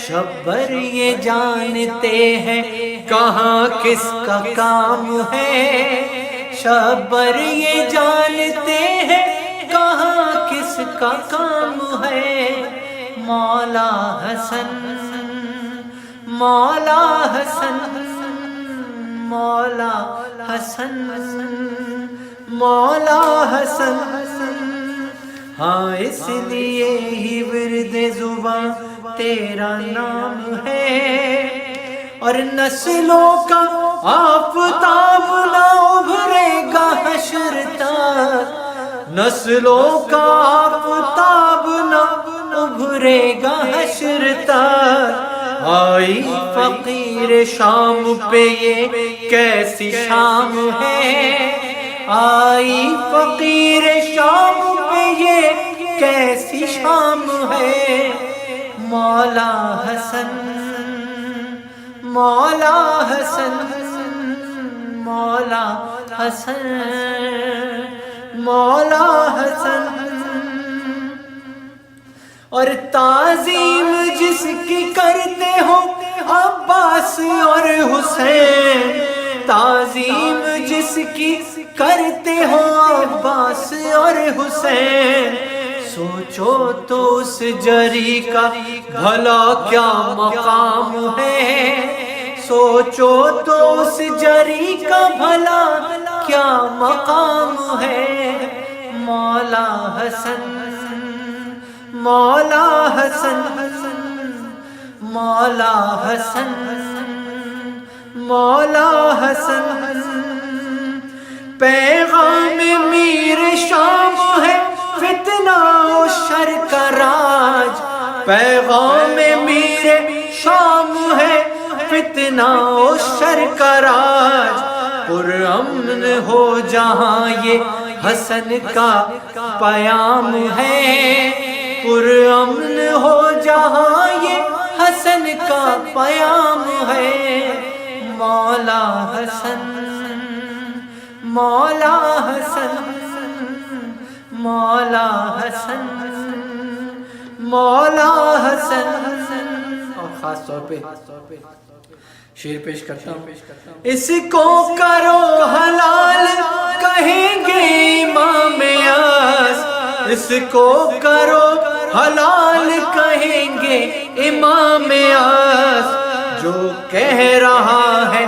شبر یہ جانتے ہیں کہاں کس کا کام ہے، شبر یہ جانتے ہیں کہاں کس کا کام ہے، مولا حسن مولا حسن مولا حسن مولا حسن، ہاں اس لیے ہی ورد زباں تیرا نام ہے، اور نسلوں کا آفتاب نہ ابھرے گا حشر تک، نسلوں کا آفتاب نہ ابھرے گا حشر تک، آئی فقیر شام پہ یہ کیسی شام ہے، آئی فقیر شام پہ یہ کیسی شام ہے، مولا حسن مولا حسن مولا حسن مولا حسن، اور تعظیم جس کی کرتے ہو عباس اور حسین، تعظیم جس کی کرتے ہو عباس اور حسین، سوچو تو اس جری کا بھلا کیا مقام ہے، سوچو تو اس جری کا بھلا کیا مقام ہے، مولا حسن مولا حسن مولا حسن مولا حسن، پیغام میر شام ہے فتنہ و شر کا راج، پیغام میر شام ہے فتنہ و شر کا راج، پرامن ہو جہاں یہ حسن کا پیام ہے، پرامن ہو جہاں یہ حسن کا پیام ہے، مولا حسن مولا حسن مولا حسن مولا حسن، اور خاص طور پہ شعر پیش کرتا ہوں، اس کو کرو حلال کہیں گے امام یاس، اس کو کرو حلال کہیں گے امام یاس، جو کہہ رہا ہے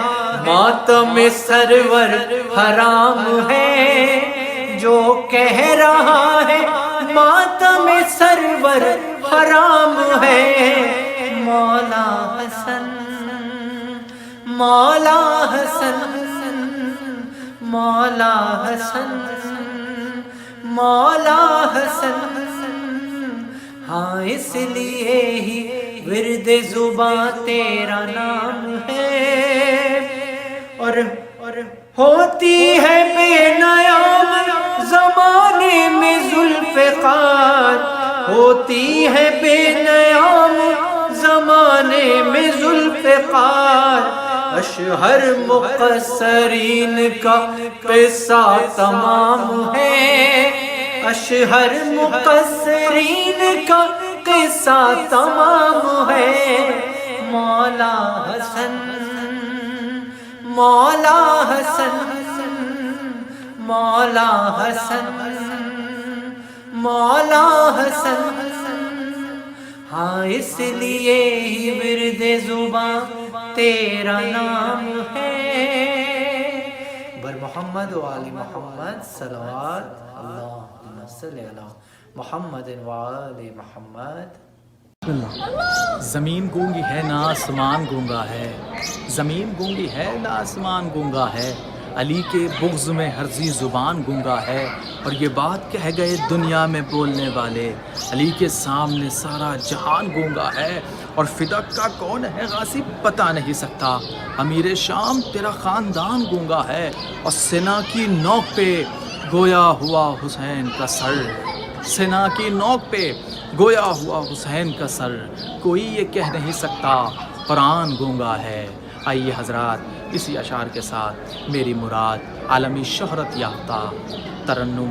ماتم سرور حرام ہے، جو کہہ رہا ہے ماتم سرور حرام ہے، مولا حسن مولا حسن مولا حسن مولا حسن، ہاں اس لیے ہی ورد زباں تیرا نام ہے، اور ہوتی ہے بے نیام زمانے میں ذوالفقار، ہوتی ہے بے نیام زمانے میں ذوالفقار، اشہر مقصرین کا قصہ تمام ہے، اشہر مقصرین کا قصہ تمام ہے، مولا حسن مولا حسن مولا حسن مولا حسن، ہاں اس لیے ہی ورد زباں تیرا نام ہے، بر محمد و آل محمد صلوات اللہم صلی علی محمد و آل محمد۔ زمین گونگی ہے نہ آسمان گونگا ہے، زمین گونگی ہے نہ آسمان گونگا ہے، علی کے بغض میں ہر ذی زبان گونگا ہے، اور یہ بات کہہ گئے دنیا میں بولنے والے، علی کے سامنے سارا جہان گونگا ہے، اور فدق کا کون ہے غاصب بتا نہیں سکتا، امیر شام تیرا خاندان گونگا ہے، اور سنا کی نوک پہ گویا ہوا حسین کا سر، سنا کی نوک پہ گویا ہوا حسین کا سر، کوئی یہ کہہ نہیں سکتا قرآن گونگا ہے۔ آئیے حضرات اسی اشعار کے ساتھ میری مراد عالمی شہرت یافتہ ترنم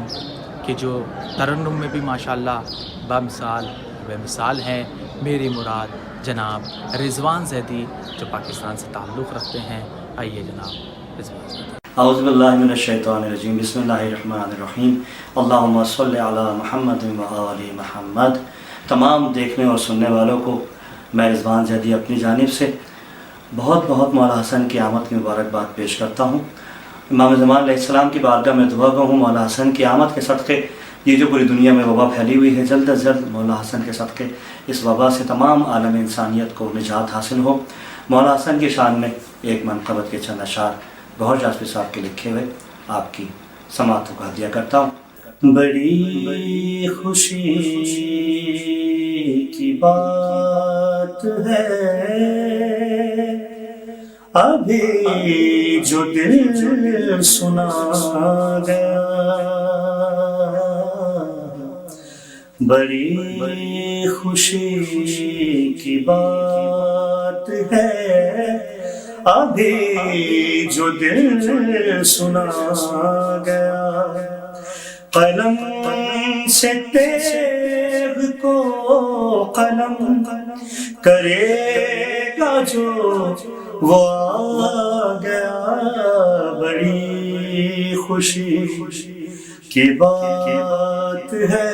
کہ جو ترنم میں بھی ماشاءاللہ بامثال بے مثال ہیں، میری مراد جناب رضوان زیدی جو پاکستان سے تعلق رکھتے ہیں۔ آئیے جناب رضوان زیدی۔ اعوذ باللہ من الشیطان الرجیم، بسم اللہ الرحمن الرحیم، اللہم صلی علی محمد و آل محمد۔ تمام دیکھنے اور سننے والوں کو میں رضوان زیدی اپنی جانب سے بہت بہت مولا حسن کی آمد کی مبارکباد پیش کرتا ہوں۔ امام زمان علیہ السلام کی بارگاہ میں دعا گو ہوں مولا حسن کی آمد کے صدقے یہ جو پوری دنیا میں وبا پھیلی ہوئی ہے، جلد از جلد مولا حسن کے صدقے اس وبا سے تمام عالم انسانیت کو نجات حاصل ہو۔ مولا حسن کی شان میں ایک منقبت کے چند اشعار گوہر جاسپی صاحب کے لکھے ہوئے آپ کی سماعتوں کا ہدیہ کرتا ہوں۔ بڑی خوشی کی بات ہے ابھی جو دل سنا گیا، بڑی خوشی کی بات ہے ابھی جو دل سنا گیا، قلم سے تیغ کو قلم کرے گا جو وہ آ گیا، بڑی خوشی کی بات ہے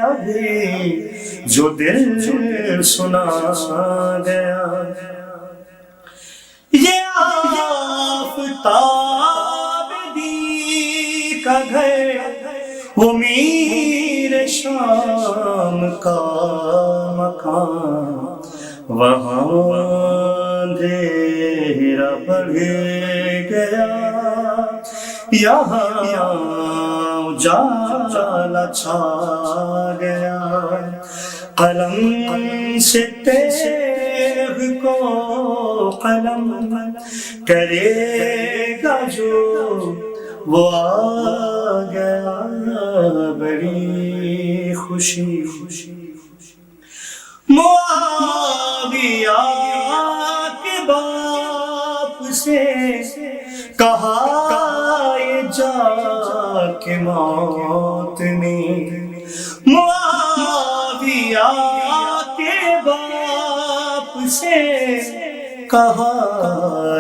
ابھی جو دل سنا گیا، یہ آفتاب دی کا گھر وہ میر شام کا مکان، وہاں اندھیرا بڑھ گیا، یہاں اجالا چھا گیا، قلم سے تیغ کو قلم کرے گا جو وہ آ گیا، بڑی خوشی معاویہ کے باپ سے کہا یہ جا کے موت نے، معاویہ کے باپ سے کہا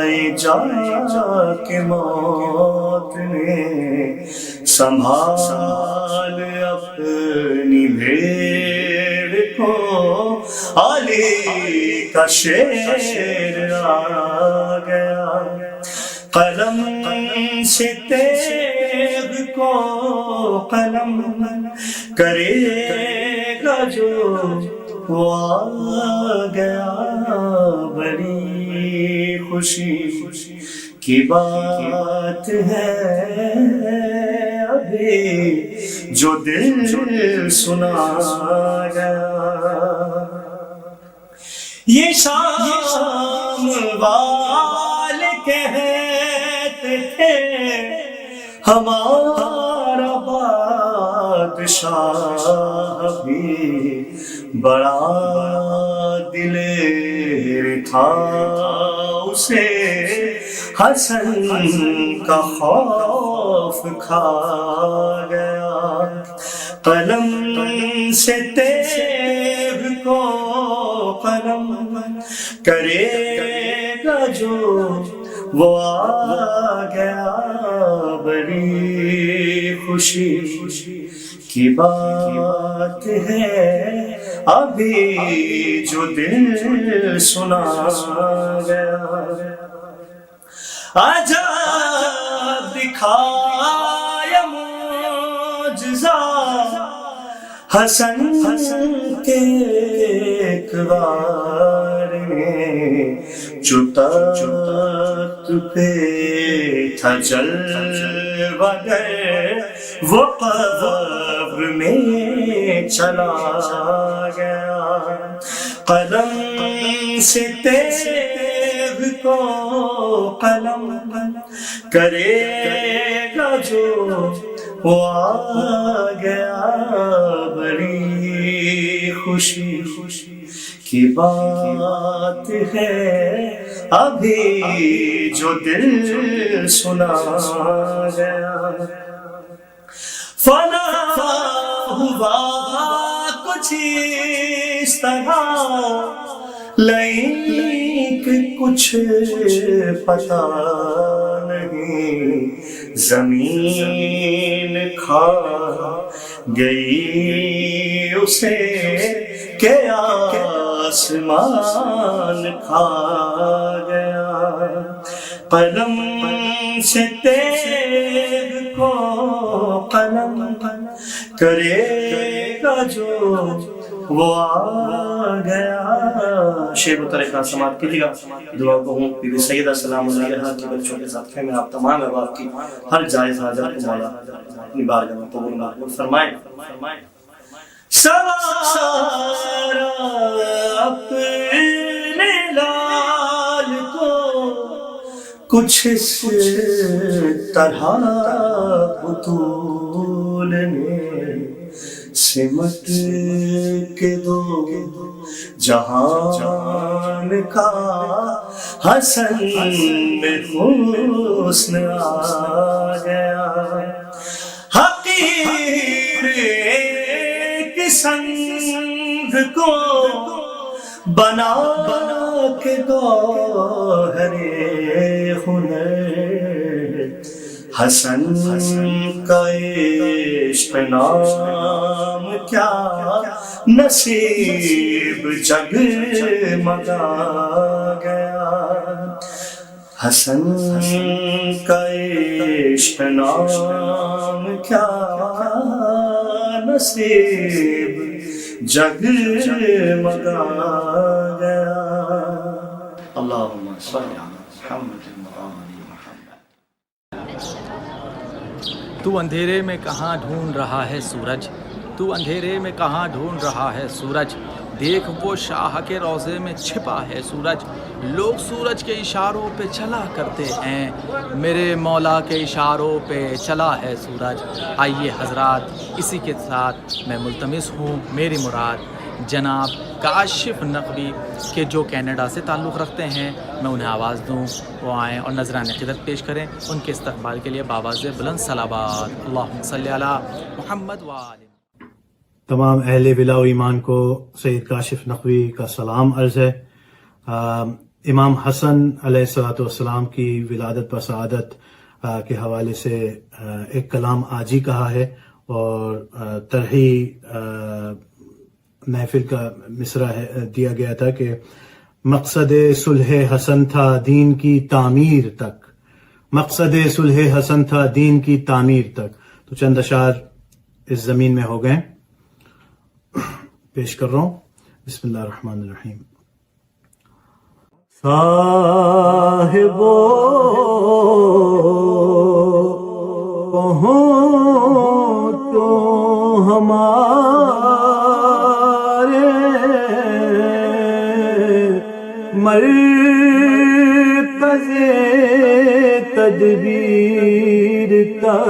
یہ جا کے موت نے، سنبھال اپنی بھیڑ کو علی کا شیر آ گیا، قلم سے تیغ کو قلم کرے گا جو وہ آ گیا، بڑی خوشی کی بات ہے ابھی جو دل سنا گیا۔ یہ شام والے کہتے تھے ہمارا بادشاہ بھی بڑا دلیر تھا، اسے حسن کا خوف کھا گیا، قلم سے تیغ کو قلم کرے گا جو وہ آ گیا، بڑی خوشی کی بات ہے ابھی جو دل سنا گیا، عجب دکھایا معجزہ حسن کے ایک بار میں، جو تخت پہ تھا جلوہ گر وہ قبر میں چلا گیا، قلم سے تیغ کو قلم کرے گا جو وہ آ گیا، بڑی خوشی کی بات ہے ابھی جو دل سنا گیا، فنا ہوا کچھ اس طرح لیکن کچھ پتا نہیں، زمین کھا گئی اسے کہ آسمان کھا گیا، قلم سے تیغ کو قلم کرے گا جو وہ آ گیا۔ شعر و طریقہ سماعت کیجیے گا۔ دعا کو ہوں بی بی سیدہ سلام اللہ علیہا کے بچوں کے صدقے میں آپ تمام احباب کی ہر جائز حاجت کو مولا اپنی بارگاہ میں قبول مقبول فرمائے۔ سوارا اپنے لال کو کچھ اس طرح بطول نے سمٹ کے دو جہان کا حسن میں حسن آ گیا، حقیر ایک سنگ کو بنا کے گوہر ہنر، حسن کا عشق نام کیا نصیب جگمگا گیا، حسن کا عشق نام کیا نصیب جگمگا گیا۔ اللہم صلی علی محمد تو اندھیرے میں کہاں ڈھونڈ رہا ہے سورج، تو اندھیرے میں کہاں ڈھونڈ رہا ہے سورج، دیکھ وہ شاہ کے روضے میں چھپا ہے سورج، لوگ سورج کے اشاروں پہ چلا کرتے ہیں، میرے مولا کے اشاروں پہ چلا ہے سورج۔ آئیے حضرات، اسی کے ساتھ میں ملتمس ہوں میری مراد جناب کاشف نقوی کے جو کینیڈا سے تعلق رکھتے ہیں، میں انہیں آواز دوں، وہ آئیں اور نذرانِ عقیدت پیش کریں۔ ان کے استقبال کے لیے بآواز بلند صلوات، اللہم صلی علی محمد وآل۔ تمام اہل ولا و ایمان کو سید کاشف نقوی کا سلام عرض ہے۔ امام حسن علیہ السلام کی ولادت و سعادت کے حوالے سے ایک کلام آج ہی کہا ہے، اور طرحی محفل کا مصرع دیا گیا تھا کہ مقصد صلح حسن تھا دین کی تعمیر تک، مقصد صلح حسن تھا دین کی تعمیر تک۔ تو چند اشعار اس زمین میں ہو گئے، پیش کر رہا ہوں۔ بسم اللہ الرحمن الرحیم۔ صاحبو تو ہمارے مرکز تدبیر تک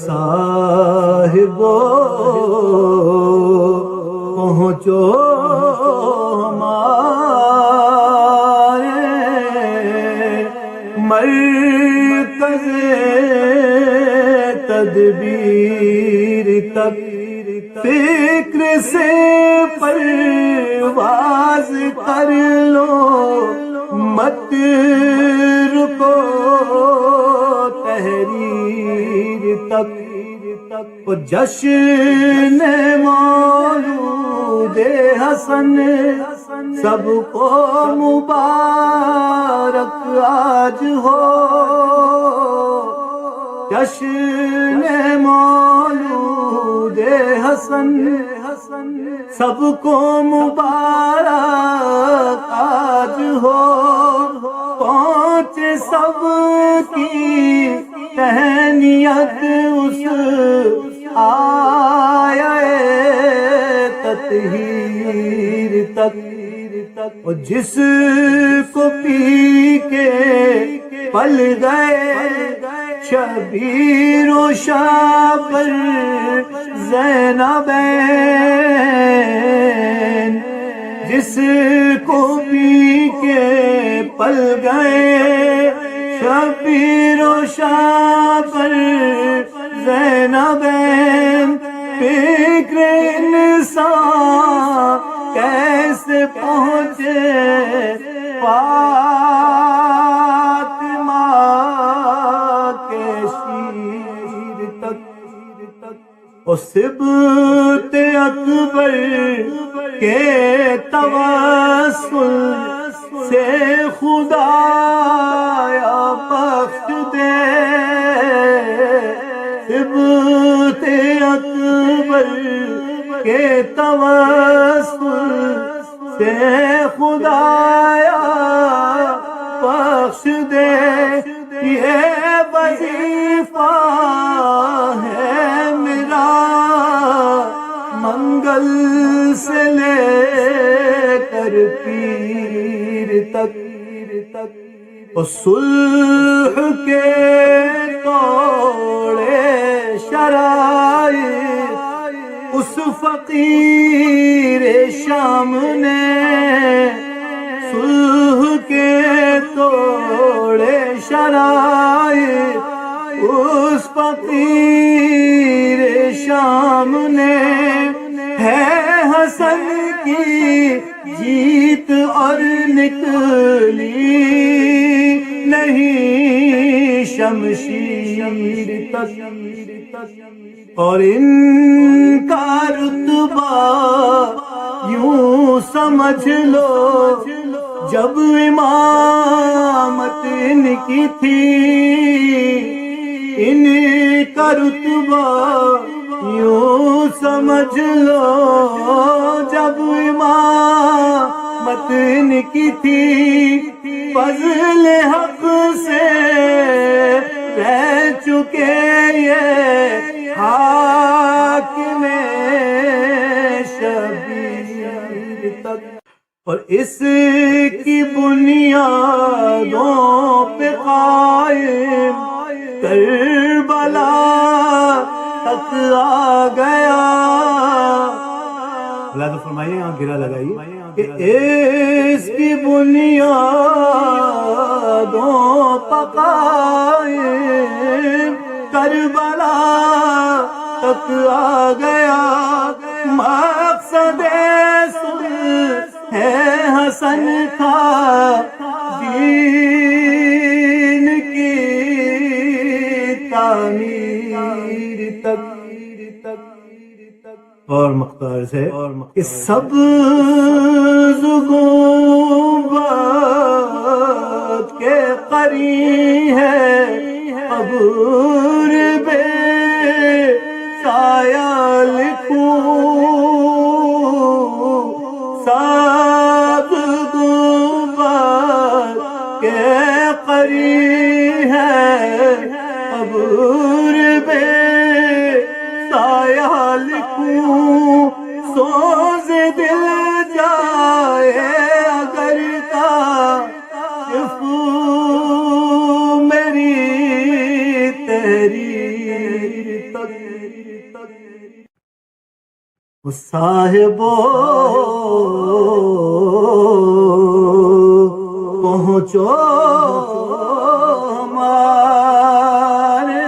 صاحبو پہنچو ہمارے مرکز تدبیر تک، فکر سے پرواز کر لو مت رکو تحریر تک، اور جشن مولود حسن سب کو مبارک آج ہو، جشن مولود حسن سب کو مبارک آج ہو، پہنچے سب کی تہنیت اس آئے تطہیر تک، اور جس کو پی کے پل گئے شبیر و شابر زینبین، جس کو پی کے پل گئے شبیر و شابر زینبین، فکر انسان کیسے پہنچے فاطمہ کے شیر تک، اور سبط اکبر کے توسل سے خدایا بخش دے، سبط اکبر کے توسل سے خدایا بخش دے، یہ وظیفہ ہے میرا منگل سے لے کر پیر تک، اور صلح کے توڑے شرائط اس فقیر شام نے، صلح کے توڑے شرائط اس فقیر شام نے، ہے حسن کی جیت اور نکلی نہیں شمشیر تک، اور ان کا رتبہ یوں سمجھ لو جب امامت ان کی تھی، ان کا رتبہ یوں سمجھ لو جب امامت ان کی تھی، فضل حق سے رہ چکے یہ حاکم شبیر تک، اور اس کی بنیادوں پہ قائم کربلا تک آ گیا، اللہ تو فرمائیے یہاں گرا لگائیے کہ اس کی بنیادوں پہ قائم کربلا تک آ گیا، مقصد ہے حسن کا دین کی تعمیر تک، اور مختار سے اس سبز گنبد کے قریب ہے قبر بے سایہ لکھوں، سبز گنبد کے قریب ہے قبر بے سایہ لکھوں، سوز دل جائے اگر کاشف میری تحریر تک صاحبو پہنچو ہمارے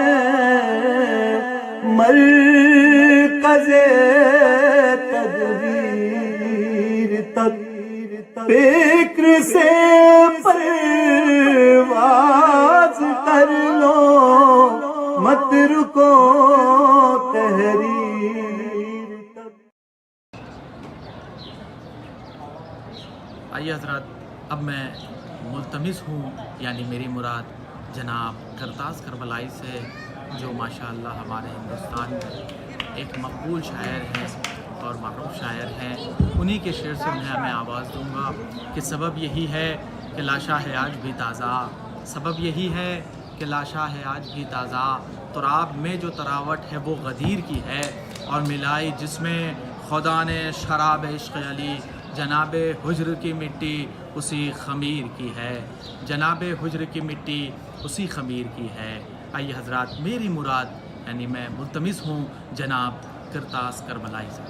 مرکز تدبیر تک، فکر سے پرواز کر لو مت رکو تحریر تک۔ آئیے حضرات، اب میں ملتمس ہوں، یعنی میری مراد جناب کرتاز کربلائی سے، جو ماشاءاللہ ہمارے ہندوستان میں ایک مقبول شاعر ہیں اور معروف شاعر ہیں، انہی کے شعر سے میں آواز دوں گا کہ سبب یہی ہے کہ لاشا ہے آج بھی تازہ، سبب یہی ہے کہ لاشا ہے آج بھی تازہ، تراب میں جو تراوٹ ہے وہ غدیر کی ہے، اور ملائی جس میں خدا نے شراب عشق علی، جناب حجر کی مٹی اسی خمیر کی ہے، جناب حجر کی مٹی اسی خمیر کی ہے۔ آئیے حضرات، میری مراد یعنی میں ملتمس ہوں جناب کرتاز کربلائی سے۔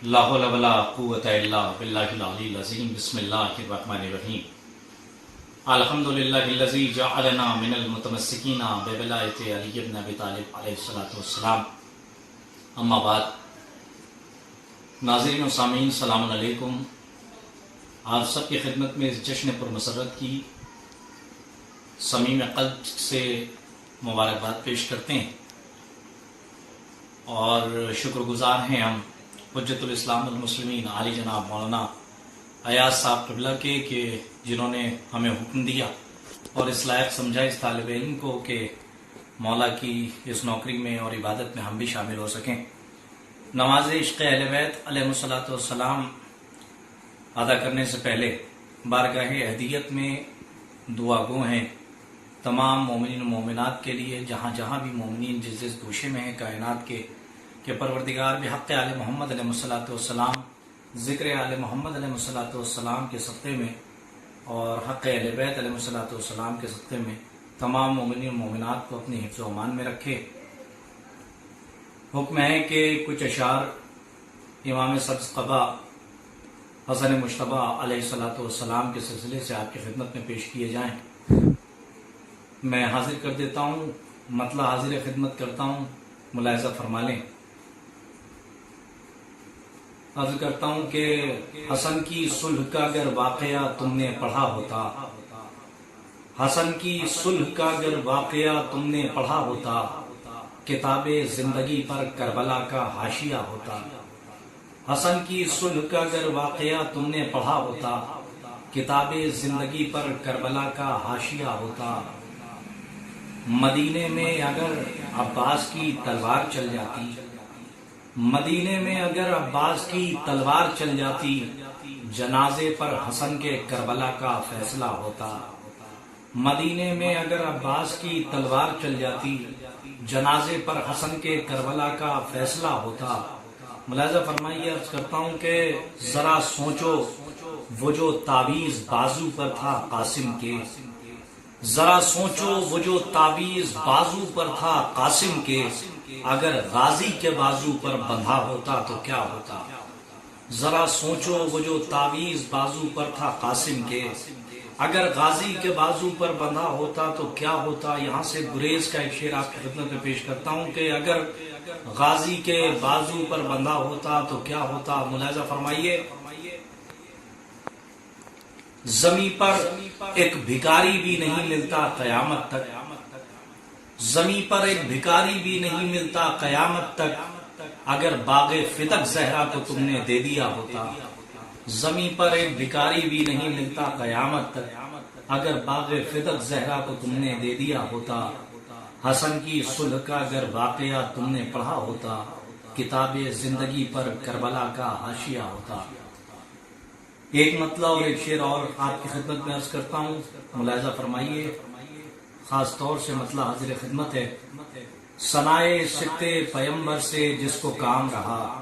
لا حول ولا قوة الا باللہ العلی العظیم۔ بسم اللہ الرحمن الرحیم۔ الحمدللہ الذی جعلنا من المتمسکین بولایت علی بن ابی طالب علیہ السلام۔ اما بعد، ناظرین و سامعین السلام علیکم۔ آپ سب کی خدمت میں اس جشن پر مسرت کی صمیم قلب سے مبارکباد پیش کرتے ہیں، اور شکر گزار ہیں ہم حجت الاسلام المسلمین عالی جناب مولانا ایاز صاحب قبلہ کے، کہ جنہوں نے ہمیں حکم دیا اور اس لائق سمجھا اس طالب علم کو کہ مولا کی اس نوکری میں اور عبادت میں ہم بھی شامل ہو سکیں۔ نماز عشق اہل بیت علیہ السلام ادا کرنے سے پہلے بارگاہ اہدیت میں دعا گو ہیں تمام مومنین و مومنات کے لیے، جہاں جہاں بھی مومنین جس جس گوشے میں ہیں کائنات کے، کہ پروردگار بحق آل محمد علیہ السلام، ذکر آل محمد علیہ السلام کے صدقے میں اور حق اہل بیت علیہ السلام کے صدقے میں تمام مومنین و مومنات کو اپنی حفظ و امان میں رکھے۔ حکم ہے کہ کچھ اشعار امام سبز قبا حسن مجتبیٰ علیہ السلام کے سلسلے سے آپ کی خدمت میں پیش کیے جائیں۔ میں حاضر کر دیتا ہوں، مطلع حاضر خدمت کرتا ہوں، ملاحظہ فرما لیں۔ عرض کرتا ہوں کہ حسن کی صلح کا اگر واقعہ تم نے پڑھا ہوتا، حسن کی صلح کا اگر واقعہ تم نے پڑھا ہوتا، کتاب زندگی پر کربلا کا حاشیہ ہوتا۔ حسن کی صلح کا اگر واقعہ تم نے پڑھا ہوتا، کتاب زندگی پر کربلا کا حاشیہ ہوتا۔ مدینے میں اگر عباس کی تلوار چل جاتی، مدینے میں اگر عباس کی تلوار چل جاتی، جنازے پر حسن کے کربلا کا فیصلہ ہوتا۔ مدینے میں اگر عباس کی تلوار چل جاتی، جنازے پر حسن کے کربلا کا فیصلہ ہوتا۔ ملاحظہ فرمائیے، عرض کرتا ہوں کہ ذرا سوچو وہ جو تعویذ بازو پر تھا قاسم کے، ذرا سوچو وہ جو تعویذ بازو پر تھا قاسم کے، اگر غازی کے بازو پر بندھا ہوتا تو کیا ہوتا۔ ذرا سوچو وہ جو تعویذ بازو پر تھا قاسم کے، اگر غازی کے بازو پر بندھا ہوتا تو کیا ہوتا۔ یہاں سے گریز کا ایک شعر آپ کی خدمت میں پیش کرتا ہوں کہ اگر غازی کے بازو پر بندھا ہوتا تو کیا ہوتا۔ ملاحظہ فرمائیے، زمین پر ایک بھکاری بھی نہیں ملتا قیامت تک، زمین پر ایک بھکاری بھی نہیں ملتا قیامت تک، اگر باغ فتق زہرا کو تم نے دے دیا ہوتا۔ زمین پر ایک بھکاری بھی نہیں ملتا قیامت تک، اگر باغ فتق زہرا کو تم نے دے دیا ہوتا۔ حسن کی صلح کا اگر واقعہ تم نے پڑھا ہوتا، کتاب زندگی پر کربلا کا حاشیہ ہوتا۔ ایک مطلع اور ایک شعر اور آپ کی خدمت میں عرض کرتا ہوں، ملاحظہ فرمائیے، خاص طور سے مطلع حاضر خدمت ہے۔ ثنائے سکتے پیمبر سے جس کو کام رہا،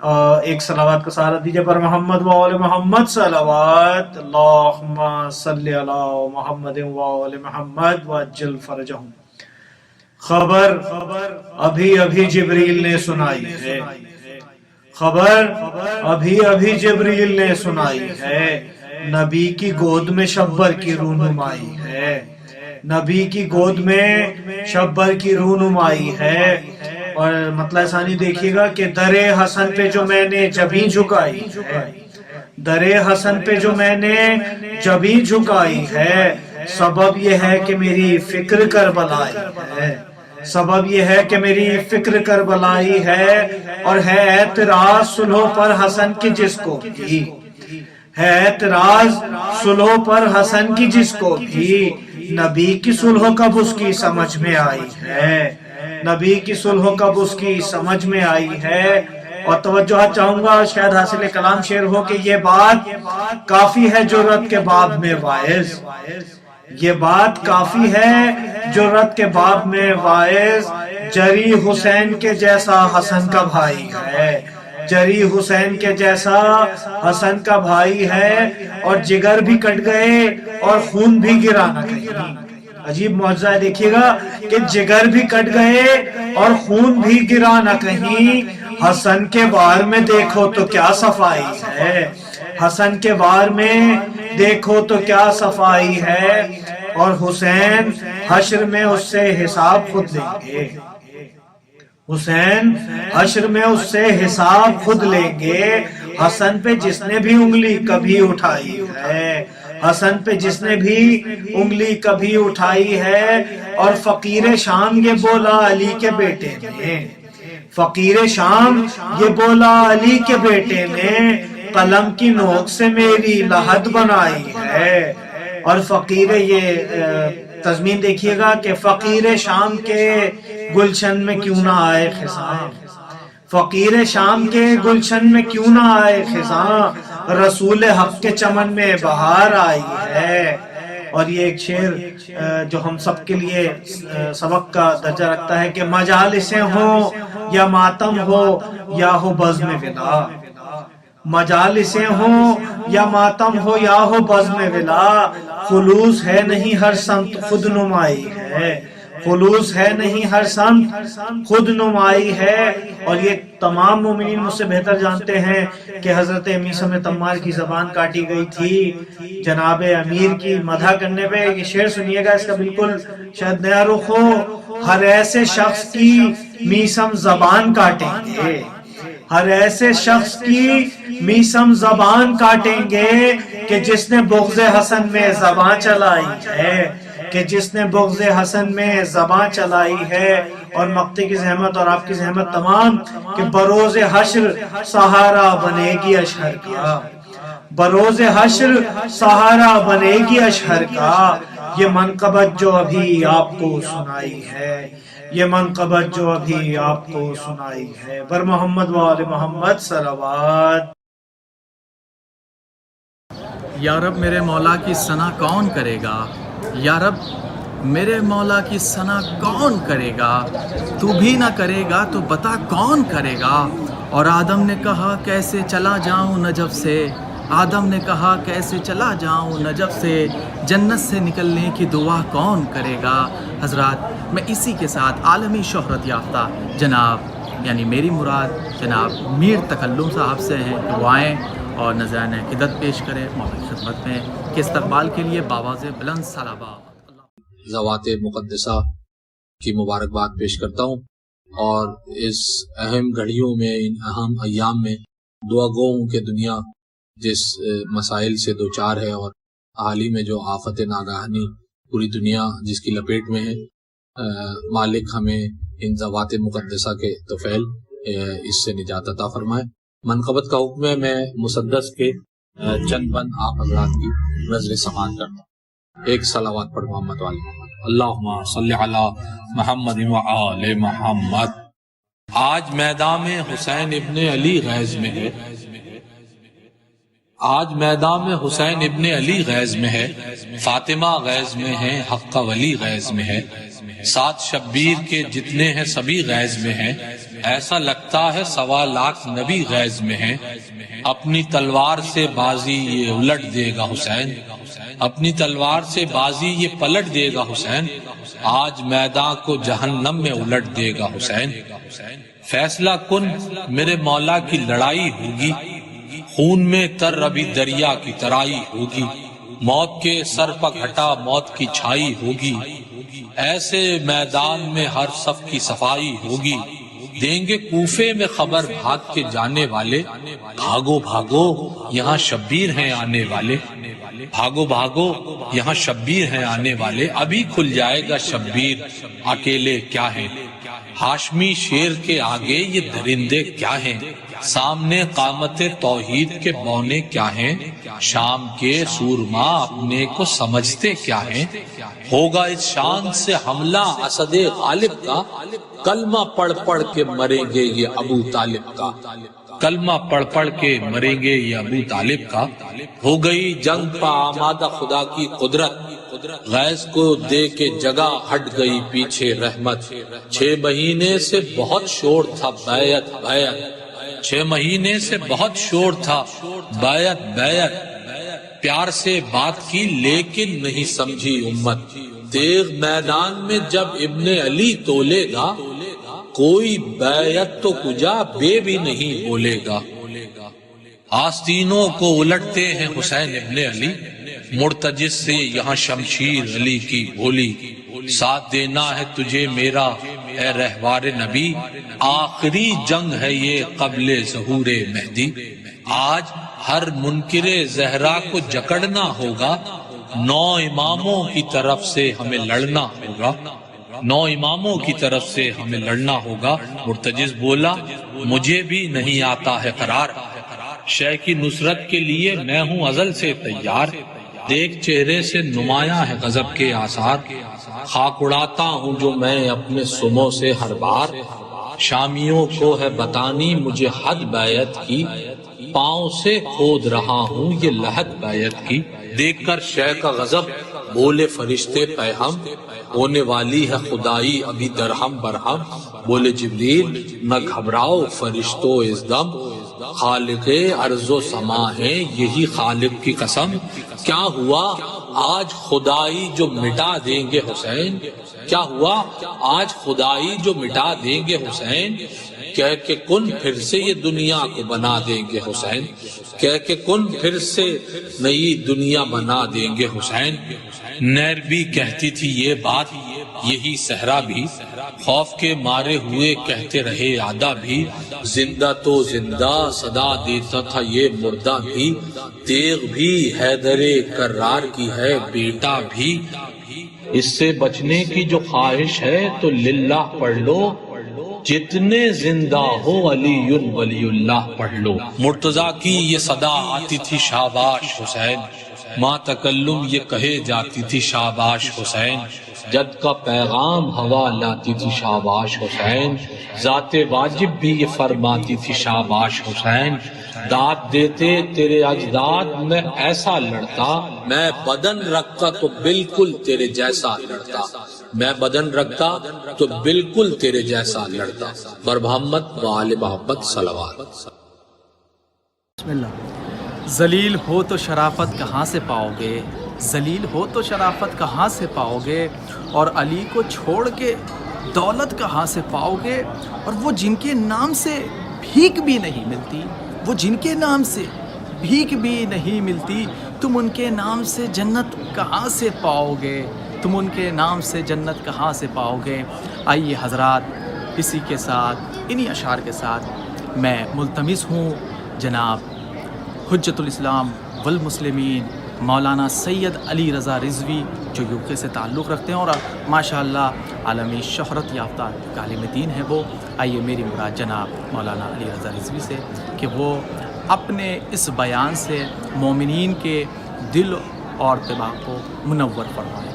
ایک صلوات کا سہارا دیجیے پر محمد و آل محمد صلوات، اللہم صلی علی محمد و آل محمد وعجل فرجہم۔ خبر ابھی ابھی جبریل نے سنائی ہے، خبر ابھی ابھی جبریل نے سنائی ہے، نبی کی گود میں شبر کی رونمائی ہے، نبی کی گود میں شبر کی رونمائی ہے۔ اور مطلع ثانی دیکھیے گا کہ در حسن پہ جو میں نے جبیں جھکائی ہے، در حسن پہ جو میں نے جبیں جھکائی ہے، سبب یہ ہے کہ میری فکر کربلائی ہے، سبب یہ ہے کہ میری فکر کربلائی ہے، اور ہے اعتراض صلح پر حسن کی جس کو بھی، ہے اعتراض صلح پر حسن کی جس کو بھی، نبی کی صلح کب اس کی سمجھ میں آئی ہے، نبی کی صلح کب اس کی سمجھ میں آئی ہے۔ اور توجہ چاہوں گا، شاید حاصل کلام شعر ہو کہ یہ بات کافی ہے جرأت کے باب میں واعظ، یہ بات کافی ہے جرأت کے باب میں واعظ، جری حسین کے جیسا حسن کا بھائی ہے، جری حسین کے جیسا حسن کا بھائی ہے، اور جگر بھی کٹ گئے اور خون بھی گرا نہ کہیں۔ عجیب معجزہ ہے، دیکھیے گا کہ جگر بھی کٹ گئے اور خون بھی گرا نہ کہیں، حسن کے بار میں دیکھو تو کیا صفائی ہے، حسن کے بار میں دیکھو تو کیا صفائی ہے، اور حسین حشر میں اس سے حساب خود لیں گے، حسین حشر میں اس سے حساب خود لیں گے، حسن پہ جس نے بھی انگلی کبھی اٹھائی ہے، حسن پہ جس نے بھی انگلی کبھی اٹھائی ہے، اور فقیر شام یہ بولا علی کے بیٹے نے، فقیر شام یہ بولا علی کے بیٹے نے، قلم کی نوک سے میری لحد بنائی ہے، اور فقیر یہ تضمین دیکھیے گا کہ فقیر شام کے گلشن میں کیوں نہ آئے خزاں، فقیر شام کے گلشن میں کیوں نہ آئے خزاں، رسول حق کے چمن میں بہار آئی ہے۔ اور یہ ایک شعر جو ہم سب کے لیے سبق کا درجہ رکھتا ہے کہ مجالسیں ہوں یا ماتم ہو یا ہو بزم ولا، مجالسیں ہوں یا ماتم ہو یا ہو بزم ولا، خلوص ہے نہیں ہر سمت خود نمائی ہے، خلوص ہے نہیں ہر سمت خود نمائی ہے۔ اور یہ تمام مومنین مجھ سے بہتر جانتے ہیں کہ حضرت میثم تمار کی زبان کاٹی گئی تھی جناب امیر کی مدح کرنے پہ۔ یہ شعر سنیے گا، اس کا بالکل شاید نیا رخ ہو، ہر ایسے شخص کی میثم زبان کاٹیں گے، ہر ایسے شخص کی میثم زبان کاٹیں گے کہ جس نے بغض حسن میں زبان چلائی ہے، کہ جس نے بغض حسن میں زبان چلائی ہے۔ اور مقتے کی زحمت اور آپ کی زحمت تمام کہ بروز حشر سہارا بنے گی اشہر کا، بروز حشر سہارا بنے گی اشہر کا، یہ منقبت جو ابھی آپ کو سنائی ہے، یہ منقبت جو ابھی آپ کو سنائی ہے۔ بر محمد و آل محمد صلوات۔ یا رب میرے مولا کی ثنا کون کرے گا، یا رب میرے مولا کی ثنا کون کرے گا، تو بھی نہ کرے گا تو بتا کون کرے گا۔ اور آدم نے کہا کیسے چلا جاؤں نجف سے، آدم نے کہا کیسے چلا جاؤں نجف سے، جنت سے نکلنے کی دعا کون کرے گا۔ حضرات میں اسی کے ساتھ عالمی شہرت یافتہ جناب یعنی میری مراد جناب میر تکلم صاحب سے ہیں کہ وہ آئیں اور نذرانہ عقیدت پیش کریں مولا کی خدمت میں، کہ استقبال کے لیے باواز بلند صلابہ ذوات مقدسہ کی مبارکباد پیش کرتا ہوں، اور اس اہم گھڑیوں میں، ان اہم ایام میں دعا گو ہوں کہ دنیا جس مسائل سے دوچار ہے اور حال ہی میں جو آفت ناگہانی پوری دنیا جس کی لپیٹ میں ہے، مالک ہمیں ان ذوات مقدسہ کے طفیل اس سے نجات عطا فرمائے۔ منقبت کا حکم ہے، میں مسدس کے چند بند آپ حضرات کی نظر سماعت کرتا ہوں۔ ایک صلوات پڑھ محمد والی محمد، اللہم صلی علی محمد و آل محمد۔ آج میدان حسین ابن علی غیظ میں ہے، آج میدان حسین ابن علی غیظ میں ہے، فاطمہ غیظ میں ہے، حق ولی غیظ میں ہے، 7 شبیر کے جتنے ہیں سبھی غیظ میں ہیں، ایسا لگتا ہے 1.25 لاکھ نبی غیظ میں ہیں. اپنی تلوار سے بازی یہ الٹ دے گا حسین، اپنی تلوار سے بازی یہ پلٹ دے گا حسین، آج میدان کو جہنم میں الٹ دے گا حسین. فیصلہ کن میرے مولا کی لڑائی ہوگی، خون میں تر ابھی دریا کی ترائی ہوگی، موت کے سر پر گھٹا موت کی چھائی ہوگی، ایسے میدان میں ہر صف کی صفائی ہوگی. دیں گے کوفے میں خبر بھاگ کے جانے والے، بھاگو بھاگو یہاں شبیر ہیں آنے والے، بھاگو بھاگو یہاں شبیر ہیں آنے والے. ابھی کھل جائے گا شبیر اکیلے کیا ہیں، ہاشمی شیر کے آگے یہ درندے کیا ہیں، سامنے قامت توحید کے بونے کیا ہیں، شام کے سورما اپنے کو سمجھتے کیا ہیں. ہوگا اس شان سے حملہ اسد غالب کا، کلمہ پڑھ پڑھ کے مریں گے یہ ابو طالب کا، کلمہ پڑھ پڑھ کے مریں گے یہ ابو طالب کا. ہو گئی جنگ پہ آمادہ خدا کی قدرت، غیظ کو دے کے جگہ ہٹ گئی پیچھے رحمت. 6 مہینے سے بہت شور تھا بیعت بیعت، 6 مہینے سے بہت شور تھا بیعت بیعت. پیار سے بات کی لیکن نہیں سمجھی امت، تیغ میدان میں جب ابن علی تولے گا، کوئی بیعت تو کجا بے بھی نہیں بولے گا. آستینوں کو الٹتے ہیں حسین ابن علی، مرتجس سے یہاں شمشیر علی کی بولی. ساتھ دینا ہے تجھے میرا اے رہوار نبی، آخری جنگ ہے یہ قبل ظہور مہدی. آج ہر منکر زہرا کو جکڑنا ہوگا، 9 اماموں کی طرف سے ہمیں لڑنا ہوگا، 9 اماموں کی طرف سے ہمیں لڑنا ہوگا. مرتجس بولا مجھے بھی نہیں آتا ہے قرار، شے کی نصرت کے لیے میں ہوں ازل سے تیار. دیکھ چہرے سے نمایاں ہے غضب کے آثار، خاک اڑاتا ہوں جو میں اپنے سموں سے ہر بار. شامیوں کو ہے بتانی مجھے حد بیعت کی، پاؤں سے کھود رہا ہوں یہ لحد بیعت کی. دیکھ کر شے کا غضب بولے فرشتے پیہم، ہونے والی ہے خدائی ابھی درہم برہم. بولے جبریل نہ گھبراؤ فرشتو اس دم، خالق ارض و سما ہے یہی خالق کی قسم. کیا ہوا آج خدائی جو مٹا دیں گے حسین، کیا ہوا آج خدائی جو مٹا دیں گے حسین. کہہ کہ کن پھر سے یہ دنیا کو بنا دیں گے حسین، کہہ کہ کن پھر سے نئی دنیا بنا دیں گے حسین. نیر بھی کہتی تھی یہ بات، یہی صحرا بھی خوف کے مارے ہوئے کہتے رہے آدھا بھی. زندہ تو زندہ صدا دیتا تھا یہ مردہ بھی، تیغ بھی حیدر کرار کی ہے بیٹا بھی. اس سے بچنے کی جو خواہش ہے تو للہ پڑھ لو، جتنے زندہ ہو علی ولی اللہ پڑھ لو. مرتضیٰ کی یہ صدا آتی تھی شاباش حسین، ماں تکلم یہ کہے جاتی تھی شاباش حسین. جد کا پیغام ہوا لاتی تھی شاباش حسین، ذات واجب بھی یہ فرماتی تھی شاباش حسین. داد دیتے تیرے اجداد میں ایسا لڑتا، میں بدن رکھتا تو بالکل تیرے جیسا لڑتا، میں بدن رکھتا تو بالکل تیرے جیسا لڑتا. بر محمد و آل محمد صلوات. بسم اللہ. ذلیل ہو تو شرافت کہاں سے پاؤ گے، ذلیل ہو تو شرافت کہاں سے پاؤ گے، اور علی کو چھوڑ کے دولت کہاں سے پاؤ گے. اور وہ جن کے نام سے بھیک بھی نہیں ملتی، وہ جن کے نام سے بھیک بھی نہیں ملتی، تم ان کے نام سے جنت کہاں سے پاؤ گے، تم ان کے نام سے جنت کہاں سے پاؤ گے. آئیے حضرات، اسی کے ساتھ انہی اشعار کے ساتھ میں ملتمس ہوں جناب حجت الاسلام والمسلمین مولانا سید علی رضا رضوی، جو UK سے تعلق رکھتے ہیں اور ماشاءاللہ عالمی شہرت یافتہ عالم دین ہے وہ. آئیے میری مراد جناب مولانا علی رضا رضوی سے کہ وہ اپنے اس بیان سے مومنین کے دل اور دماغ کو منور فرمائیں.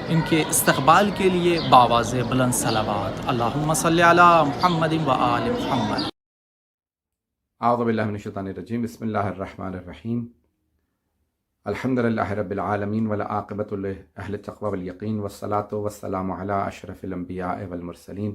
ان کے استقبال کے لیے باواز بلند صلوات. اللہم صلی علی محمد و آل محمد. اعوذ باللہ من الشیطان الرجیم. بسم اللہ الرحمن الرحیم. الحمدللہ رب العالمین والعاقبۃ لأہل التقوی والیقین والصلاۃ والسلام علی اشرف الانبیاء والمرسلین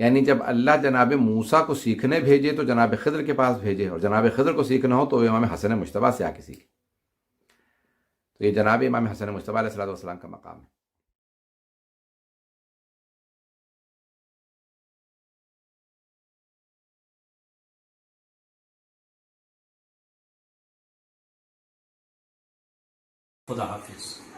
یعنی جب اللہ جناب موسیٰ کو سیکھنے بھیجے تو جناب خضر کے پاس بھیجے، اور جناب خضر کو سیکھنا ہو تو امام حسن مجتبیٰ سے آ کے سیکھے. تو یہ جناب امام حسن مجتبیٰ علیہ السلام کا مقام ہے. خدا حافظ.